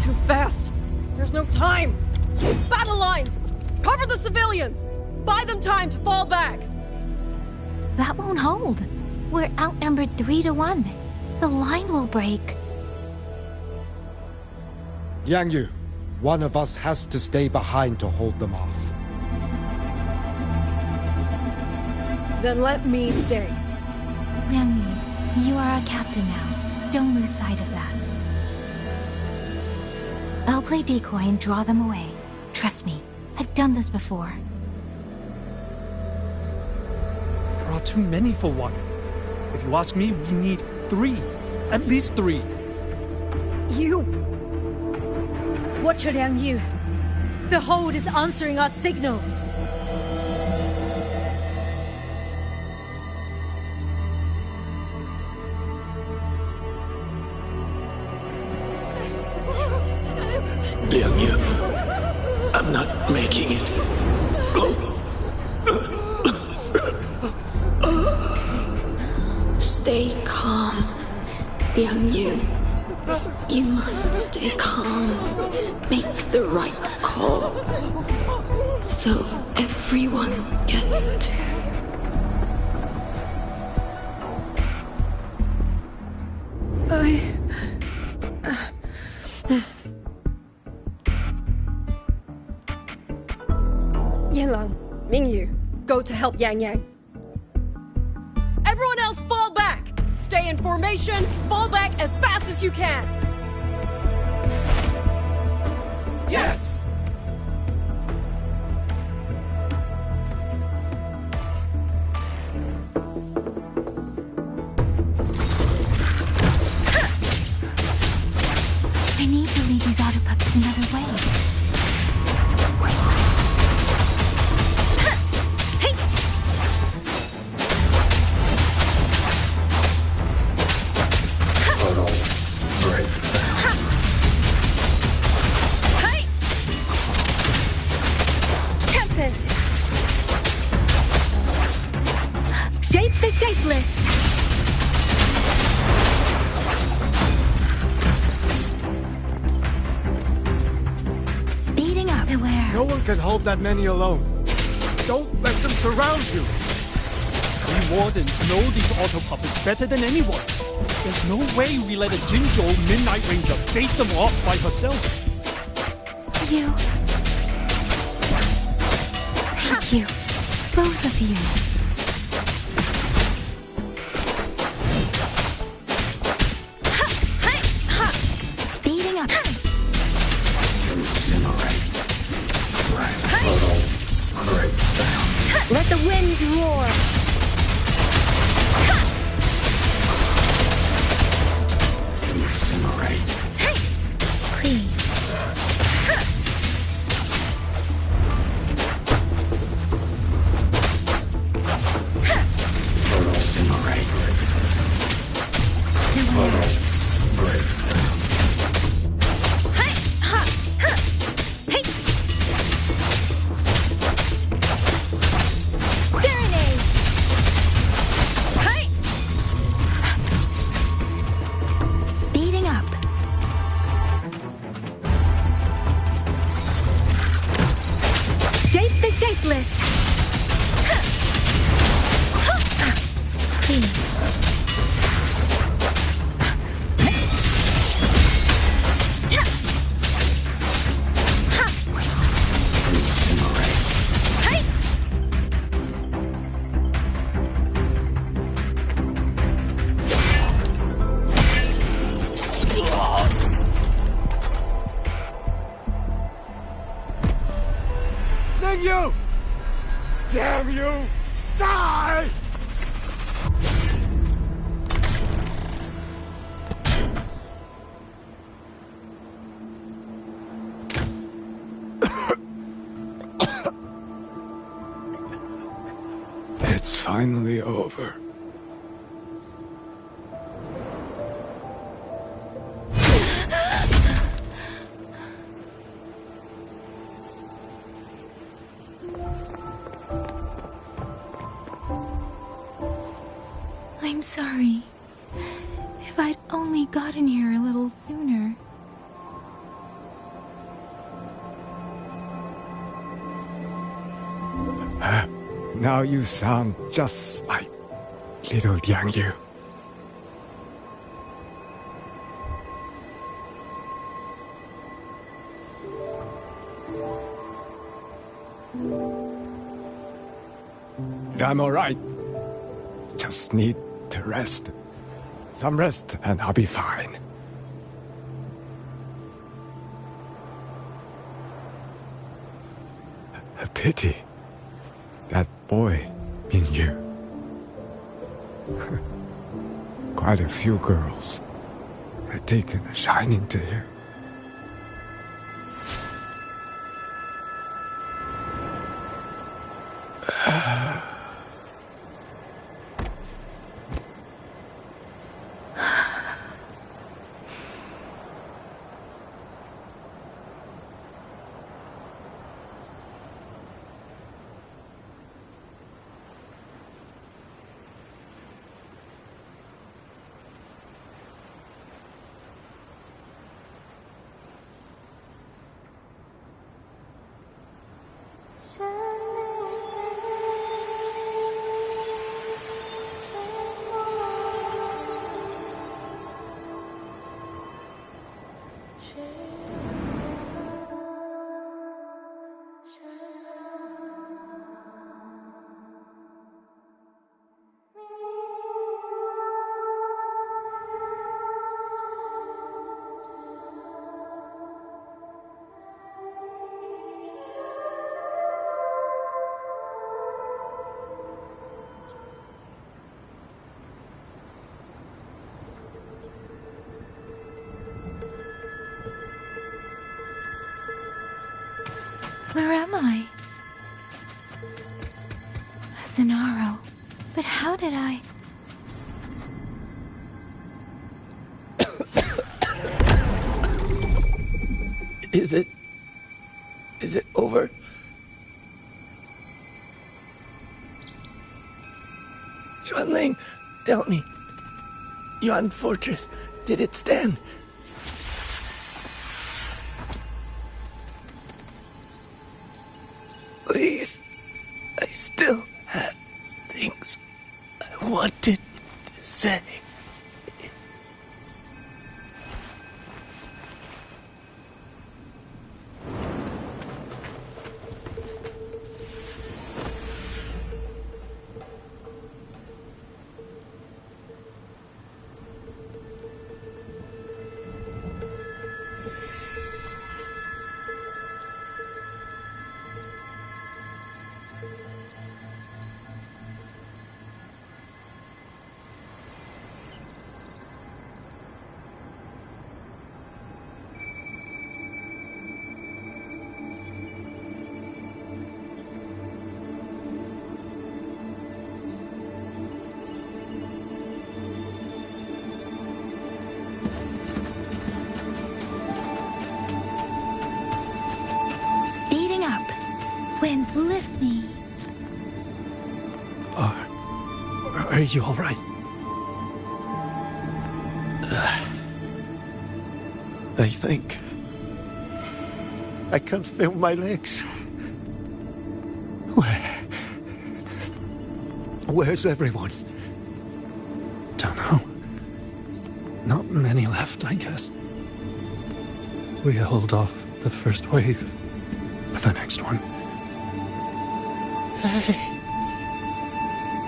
Too fast! There's no time! Battle lines! Cover the civilians! Buy them time to fall back! That won't hold. We're outnumbered 3 to 1. The line will break. Yang Yu, one of us has to stay behind to hold them off. Then let me stay. Liang Yu, you are our captain now. Don't lose sight of that. I'll play decoy and draw them away. Trust me, I've done this before. There are too many for one. If you ask me, we need 3. At least 3. You! Watcher Liang Yu. The hold is answering our signal. Liang Yu, I'm not making it. Stay calm, Liang Yu. You must stay calm. Make the right call. So everyone gets to... Yanlang, Mingyu, go to help Yang Yang. Everyone else fall back! Stay in formation, fall back as fast as you can! Yes! I need to lead these auto puppets another way. Shape the shapeless! Speeding up to where? No one can hold that many alone. Don't let them surround you. We wardens know these auto puppets better than anyone. There's no way we let a Jinzhou Midnight Ranger bait them off by herself. You. Thank you. Both of you. Speeding up. Let the wind roar! Clean. Damn you! Die! It's finally over. I'm sorry. If I'd only gotten here a little sooner. Now you sound just like little Liang Yu. I'm alright. Just need to rest. Some rest and I'll be fine. A pity. That boy, Mingyu. Quite a few girls had taken a shining to him. Where am I? Zenaro. But how did I... Is it over? Xuanling, tell me. Yuan Fortress, did it stand? Please, I still had things I wanted to say. Winds lift me. Are you all right? I think I can't feel my legs. Where's everyone? Don't know. Not many left, I guess. We held off the first wave, but the next one... Hey,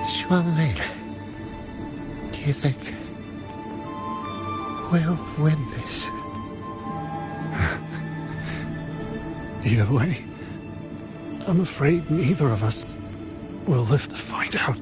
Xuanling, do you think we'll win this? Either way, I'm afraid neither of us We'll live to find out.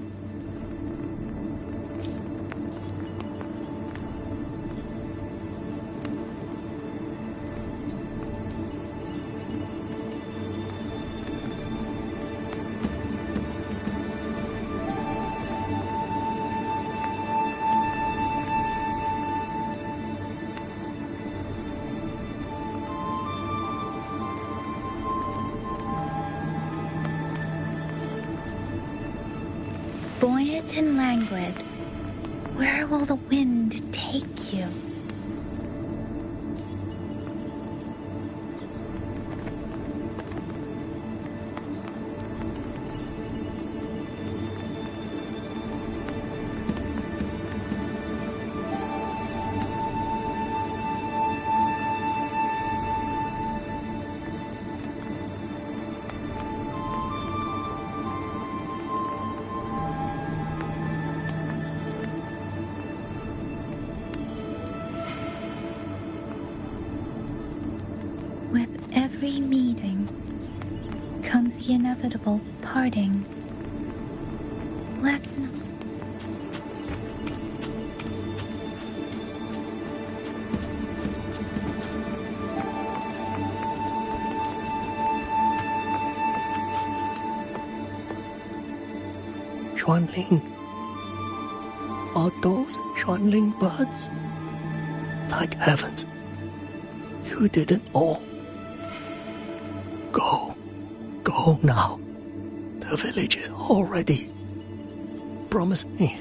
Buoyant and languid, where will the wind take you? With every meeting comes the inevitable parting. Let's not. Xuanling. Are those Xuanling birds? Thank heavens. You didn't all. Go now. The village is all ready. Promise me.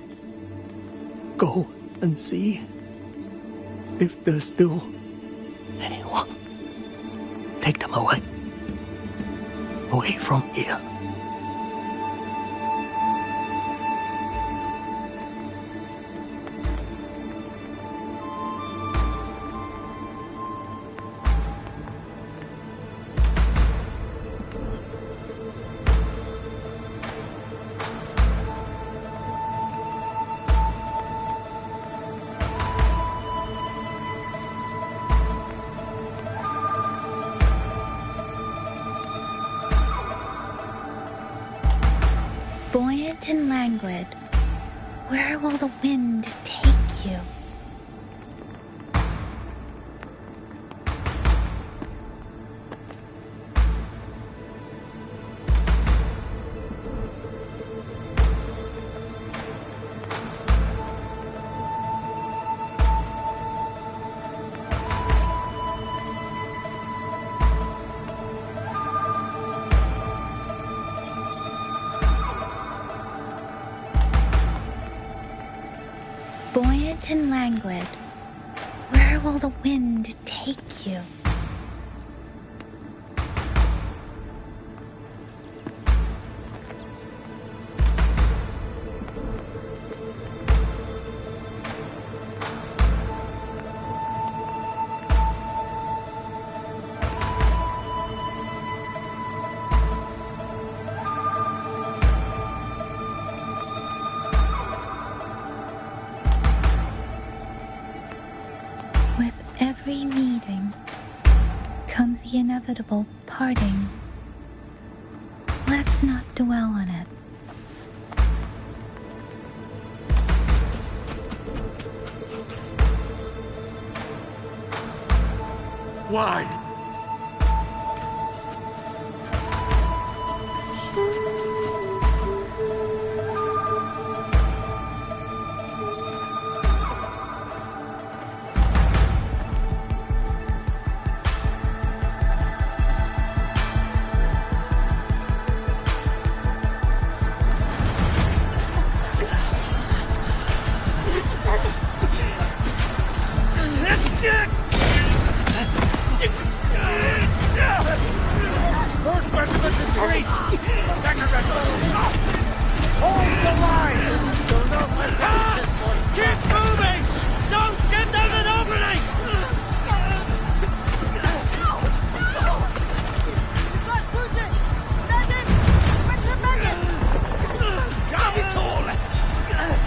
Go and see if there's still anyone. Take them away. Away from here. Buoyant and languid, where will the wind take you? Buoyant and languid, where will the wind take you? With every meeting comes the inevitable parting. Let's not dwell on it. Why? First regiment is reached! Second regiment! Hold the line! Do not let down this one! Keep moving! Don't give them an opening! Capitol!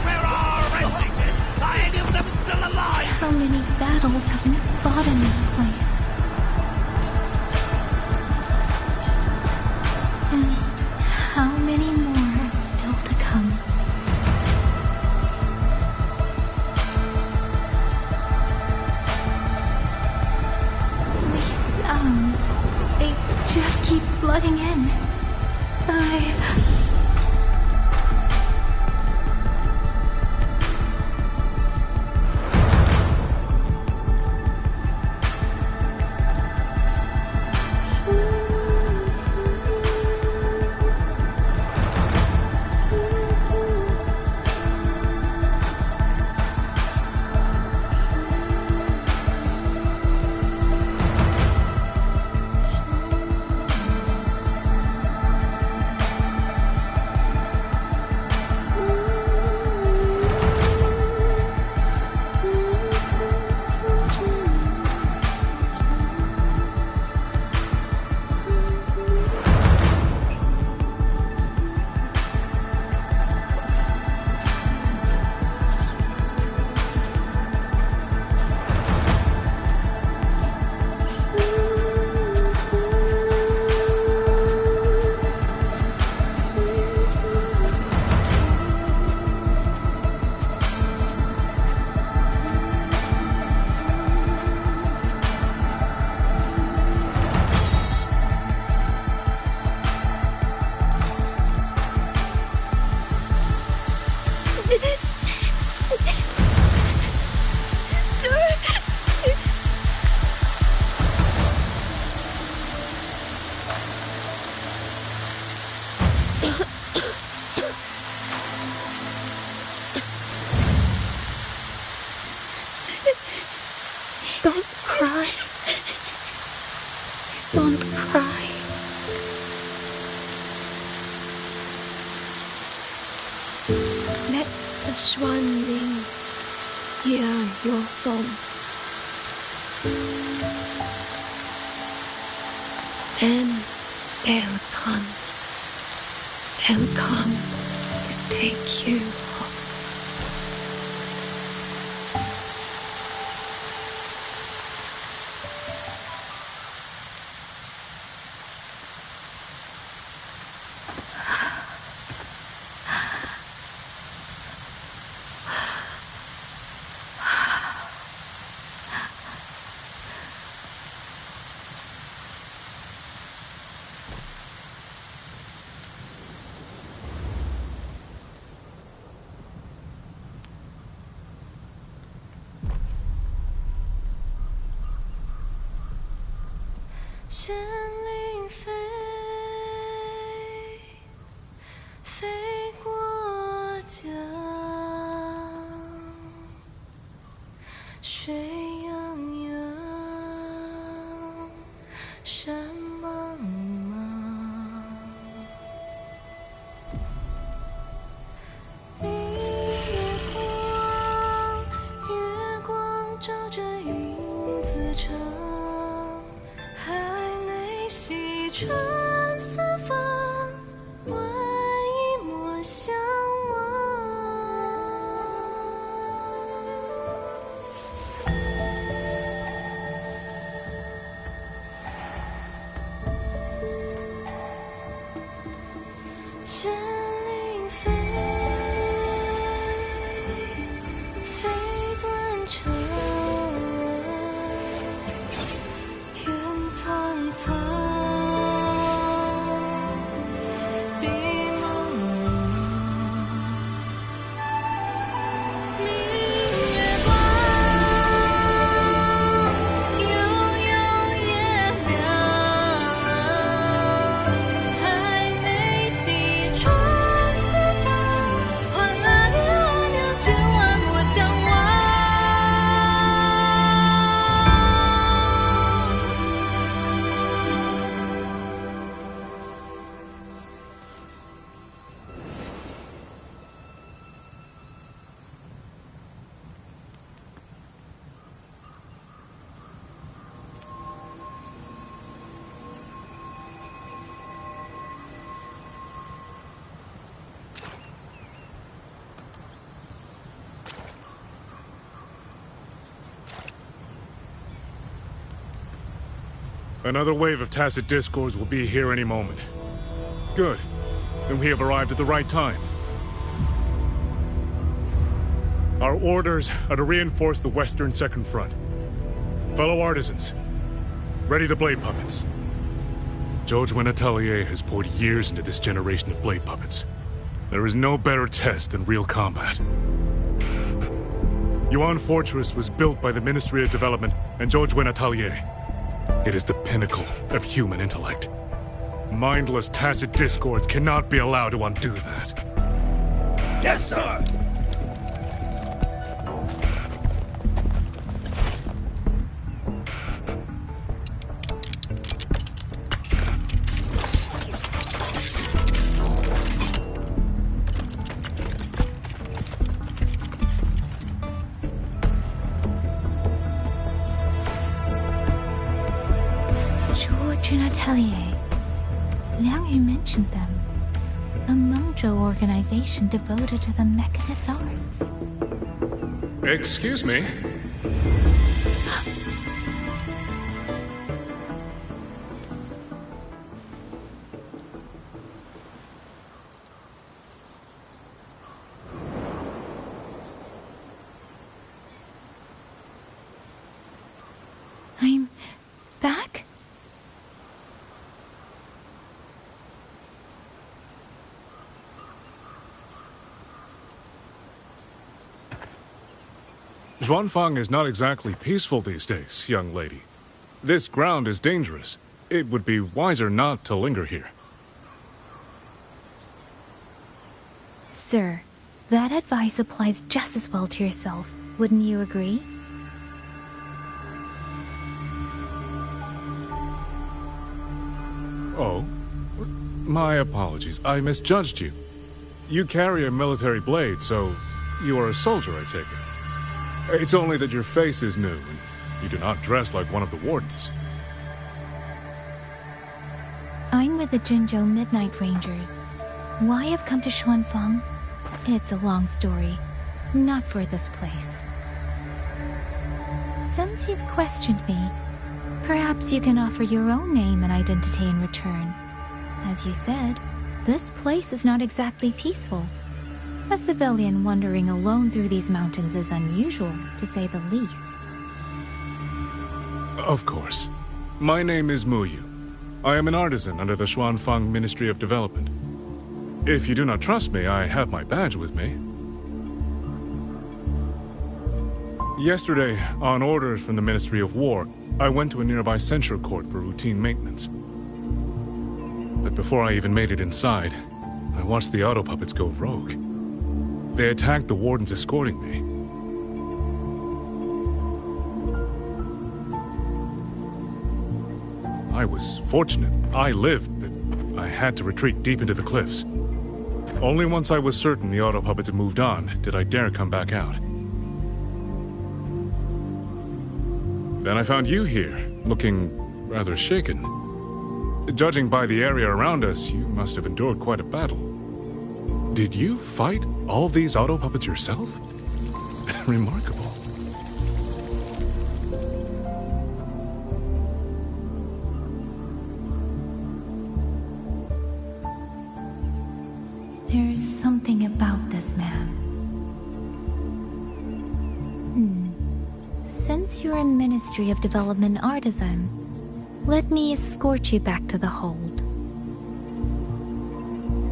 Where are our respirators? Are any of them still alive? How many battles have been fought in this place? And how many more are Don't cry. Don't cry. Let the swan ring hear your song. And they'll come. They'll come to take you home. Another wave of tacit discords will be here any moment. Good. Then we have arrived at the right time. Our orders are to reinforce the Western Second Front. Fellow artisans, ready the blade puppets. Jojwen Atelier has poured years into this generation of blade puppets. There is no better test than real combat. Yuan Fortress was built by the Ministry of Development and Jojwen Atelier. It is the pinnacle of human intellect. Mindless, tacit discords cannot be allowed to undo that. Yes, sir! Atelier. Liang Yu mentioned them. A Mengzhou organization devoted to the mechanist arts. Excuse me? I'm back? Xuanfang is not exactly peaceful these days, young lady. This ground is dangerous. It would be wiser not to linger here. Sir, that advice applies just as well to yourself. Wouldn't you agree? Oh? My apologies. I misjudged you. You carry a military blade, so you are a soldier, I take it. It's only that your face is new, and you do not dress like one of the wardens. I'm with the Jinzhou Midnight Rangers. Why I've come to Xuanfang? It's a long story. Not for this place. Since you've questioned me, perhaps you can offer your own name and identity in return. As you said, this place is not exactly peaceful. A civilian wandering alone through these mountains is unusual, to say the least. Of course. My name is Muyu. I am an artisan under the Xuanfang Ministry of Development. If you do not trust me, I have my badge with me. Yesterday, on orders from the Ministry of War, I went to a nearby censure court for routine maintenance. But before I even made it inside, I watched the auto puppets go rogue. They attacked the wardens escorting me. I was fortunate. I lived, but I had to retreat deep into the cliffs. Only once I was certain the auto puppets had moved on did I dare come back out. Then I found you here, looking rather shaken. Judging by the area around us, you must have endured quite a battle. Did you fight all these auto puppets yourself? Remarkable. There's something about this man. Since you're a Ministry of Development artisan, let me escort you back to the hold.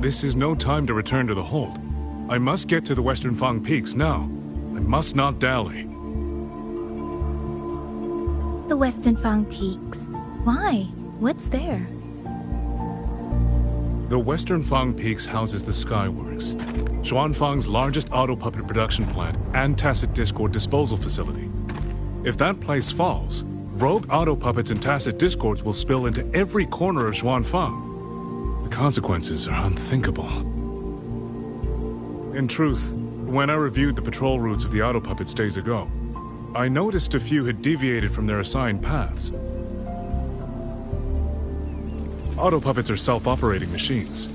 This is no time to return to the hold. I must get to the Western Fang Peaks now. I must not dally. The Western Fang Peaks? Why? What's there? The Western Fang Peaks houses the Skyworks, Xuanfang's largest auto puppet production plant and tacit discord disposal facility. If that place falls, rogue auto puppets and tacit discords will spill into every corner of Xuanfang. The consequences are unthinkable. In truth, when I reviewed the patrol routes of the auto puppets days ago, I noticed a few had deviated from their assigned paths. Auto puppets are self-operating machines.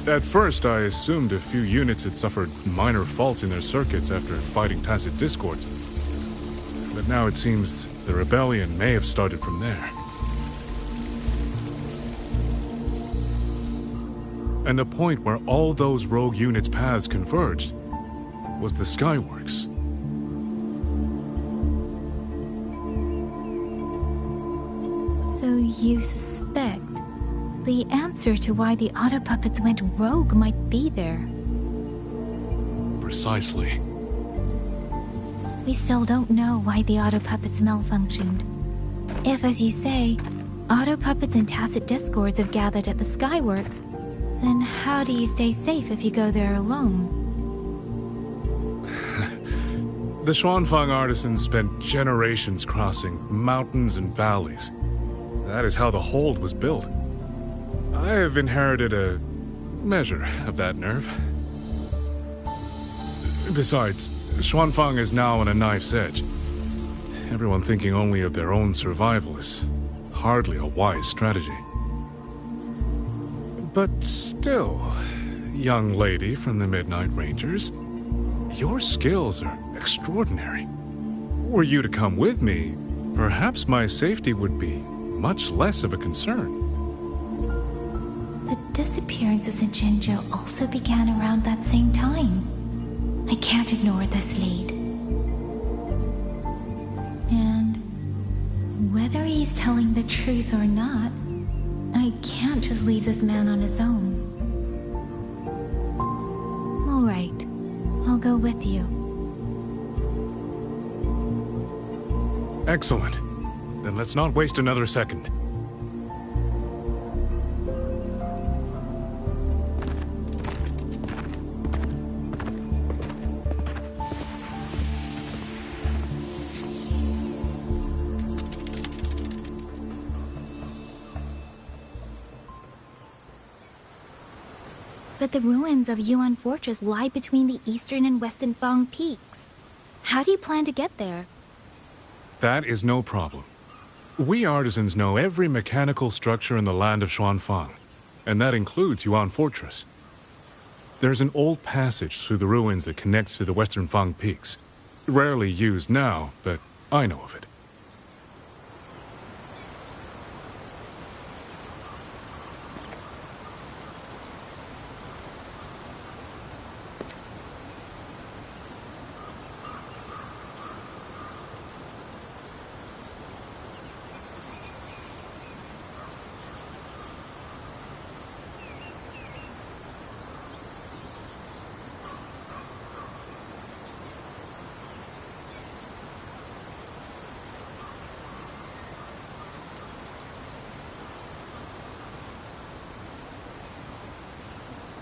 At first, I assumed a few units had suffered minor faults in their circuits after fighting tacit discords. But now it seems the rebellion may have started from there. And the point where all those rogue units' paths converged was the Skyworks. So you suspect the answer to why the auto puppets went rogue might be there? Precisely. We still don't know why the auto puppets malfunctioned. If, as you say, auto puppets and tacit discords have gathered at the Skyworks, then how do you stay safe if you go there alone? The Xuanfang artisans spent generations crossing mountains and valleys. That is how the hold was built. I have inherited a measure of that nerve. Besides, Xuanfang is now on a knife's edge. Everyone thinking only of their own survival is hardly a wise strategy. But still, young lady from the Midnight Rangers, your skills are extraordinary. Were you to come with me, perhaps my safety would be much less of a concern. The disappearances in Jinzhou also began around that same time. I can't ignore this lead. And whether he's telling the truth or not, I can't just leave this man on his own. All right, I'll go with you. Excellent. Then let's not waste another second. But the ruins of Yuan Fortress lie between the eastern and western Fang peaks. How do you plan to get there? That is no problem. We artisans know every mechanical structure in the land of Xuanfang, and that includes Yuan Fortress. There's an old passage through the ruins that connects to the western Fang peaks. Rarely used now, but I know of it.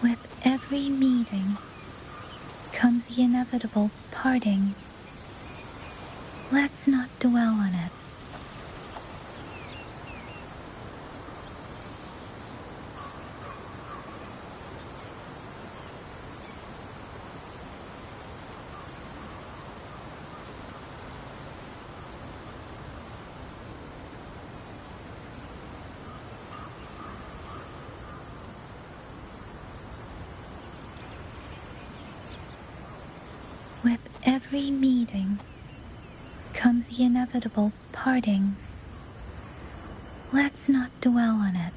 With every meeting comes the inevitable parting. Let's not dwell on it. With every meeting comes the inevitable parting. Let's not dwell on it.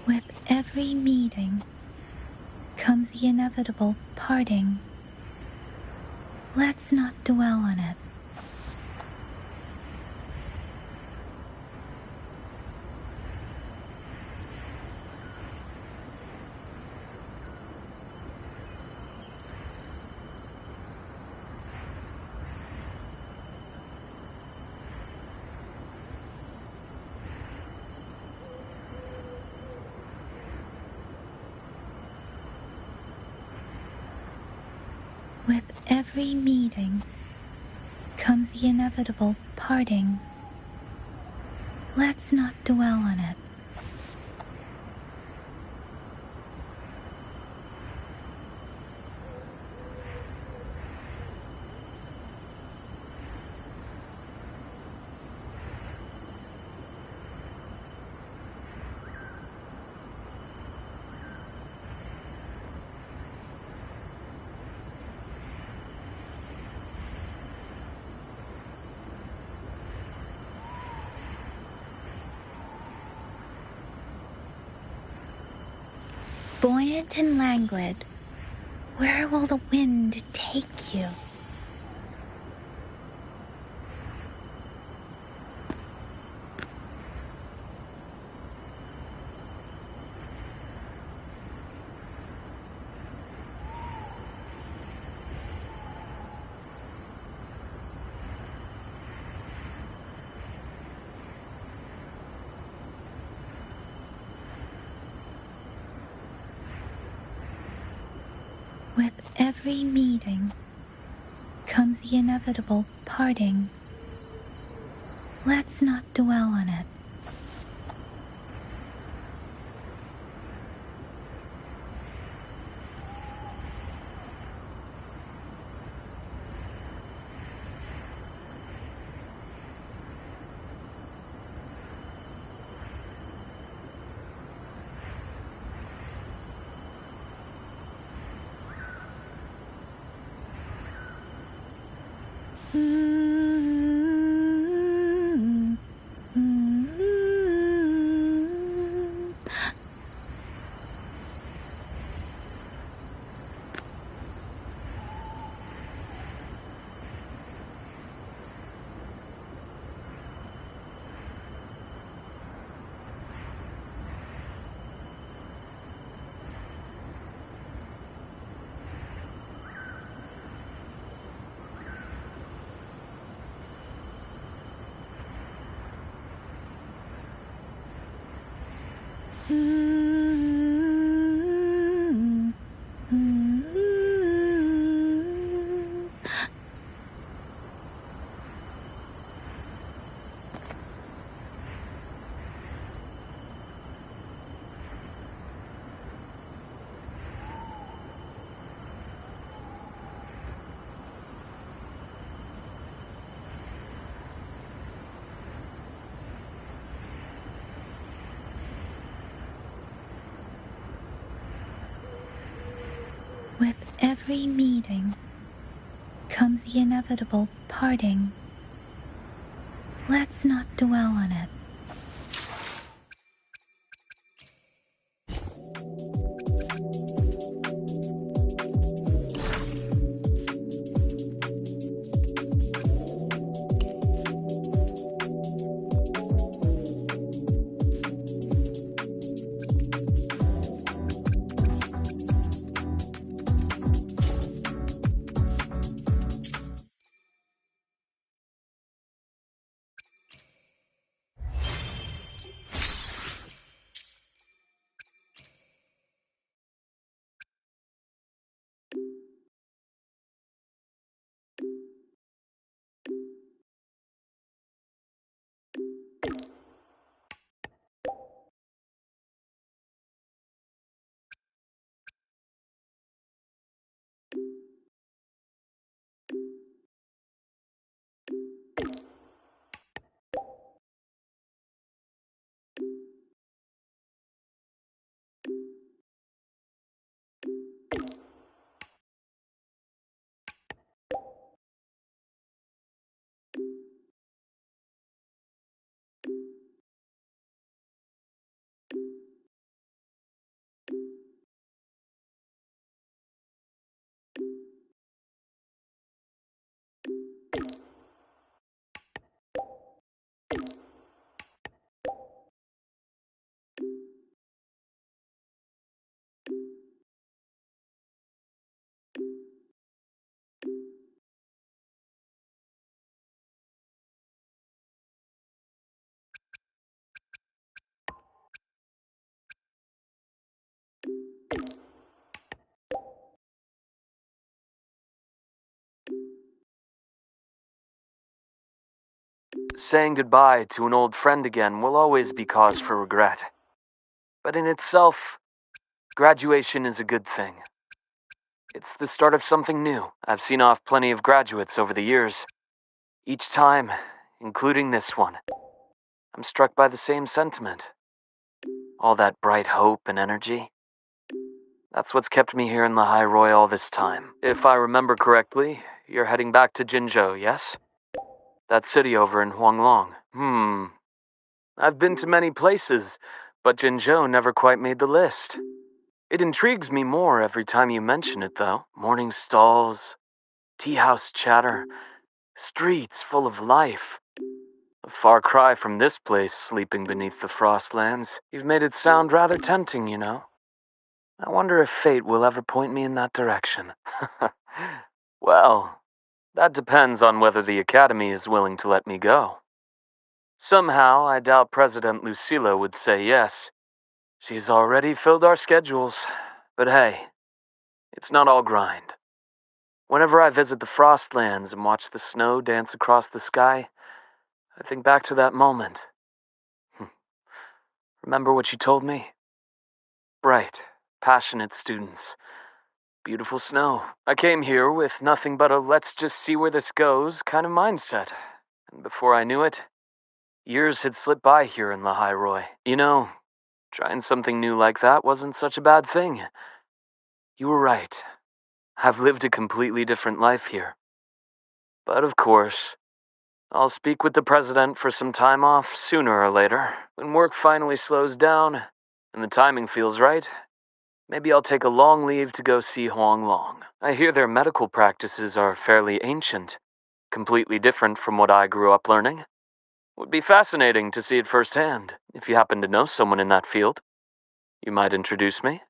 With every meeting comes the inevitable parting. Let's not dwell on it. With every meeting comes the inevitable parting. Let's not dwell on it. Buoyant and languid, where will the wind take you? With every meeting comes the inevitable parting. Let's not dwell on it. With every meeting comes the inevitable parting. Let's not dwell on it. Saying goodbye to an old friend again will always be cause for regret. But in itself, graduation is a good thing. It's the start of something new. I've seen off plenty of graduates over the years. Each time, including this one, I'm struck by the same sentiment. All that bright hope and energy. That's what's kept me here in the High Roy all this time. If I remember correctly, you're heading back to Jinzhou, yes? That city over in Huanglong. I've been to many places, but Jinzhou never quite made the list. It intrigues me more every time you mention it, though. Morning stalls, tea house chatter, streets full of life. A far cry from this place sleeping beneath the frostlands. You've made it sound rather tempting, you know. I wonder if fate will ever point me in that direction. Well, that depends on whether the Academy is willing to let me go. Somehow, I doubt President Lucilla would say yes. She's already filled our schedules. But hey, it's not all grind. Whenever I visit the Frostlands and watch the snow dance across the sky, I think back to that moment. Remember what you told me? Bright, passionate students. Beautiful snow. I came here with nothing but a let's just see where this goes kind of mindset. And before I knew it, years had slipped by here in the High Roy. You know, trying something new like that wasn't such a bad thing. You were right. I've lived a completely different life here. But of course, I'll speak with the president for some time off sooner or later. When work finally slows down and the timing feels right, maybe I'll take a long leave to go see Huanglong. I hear their medical practices are fairly ancient, completely different from what I grew up learning. Would be fascinating to see it firsthand. If you happen to know someone in that field, you might introduce me.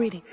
Greeting.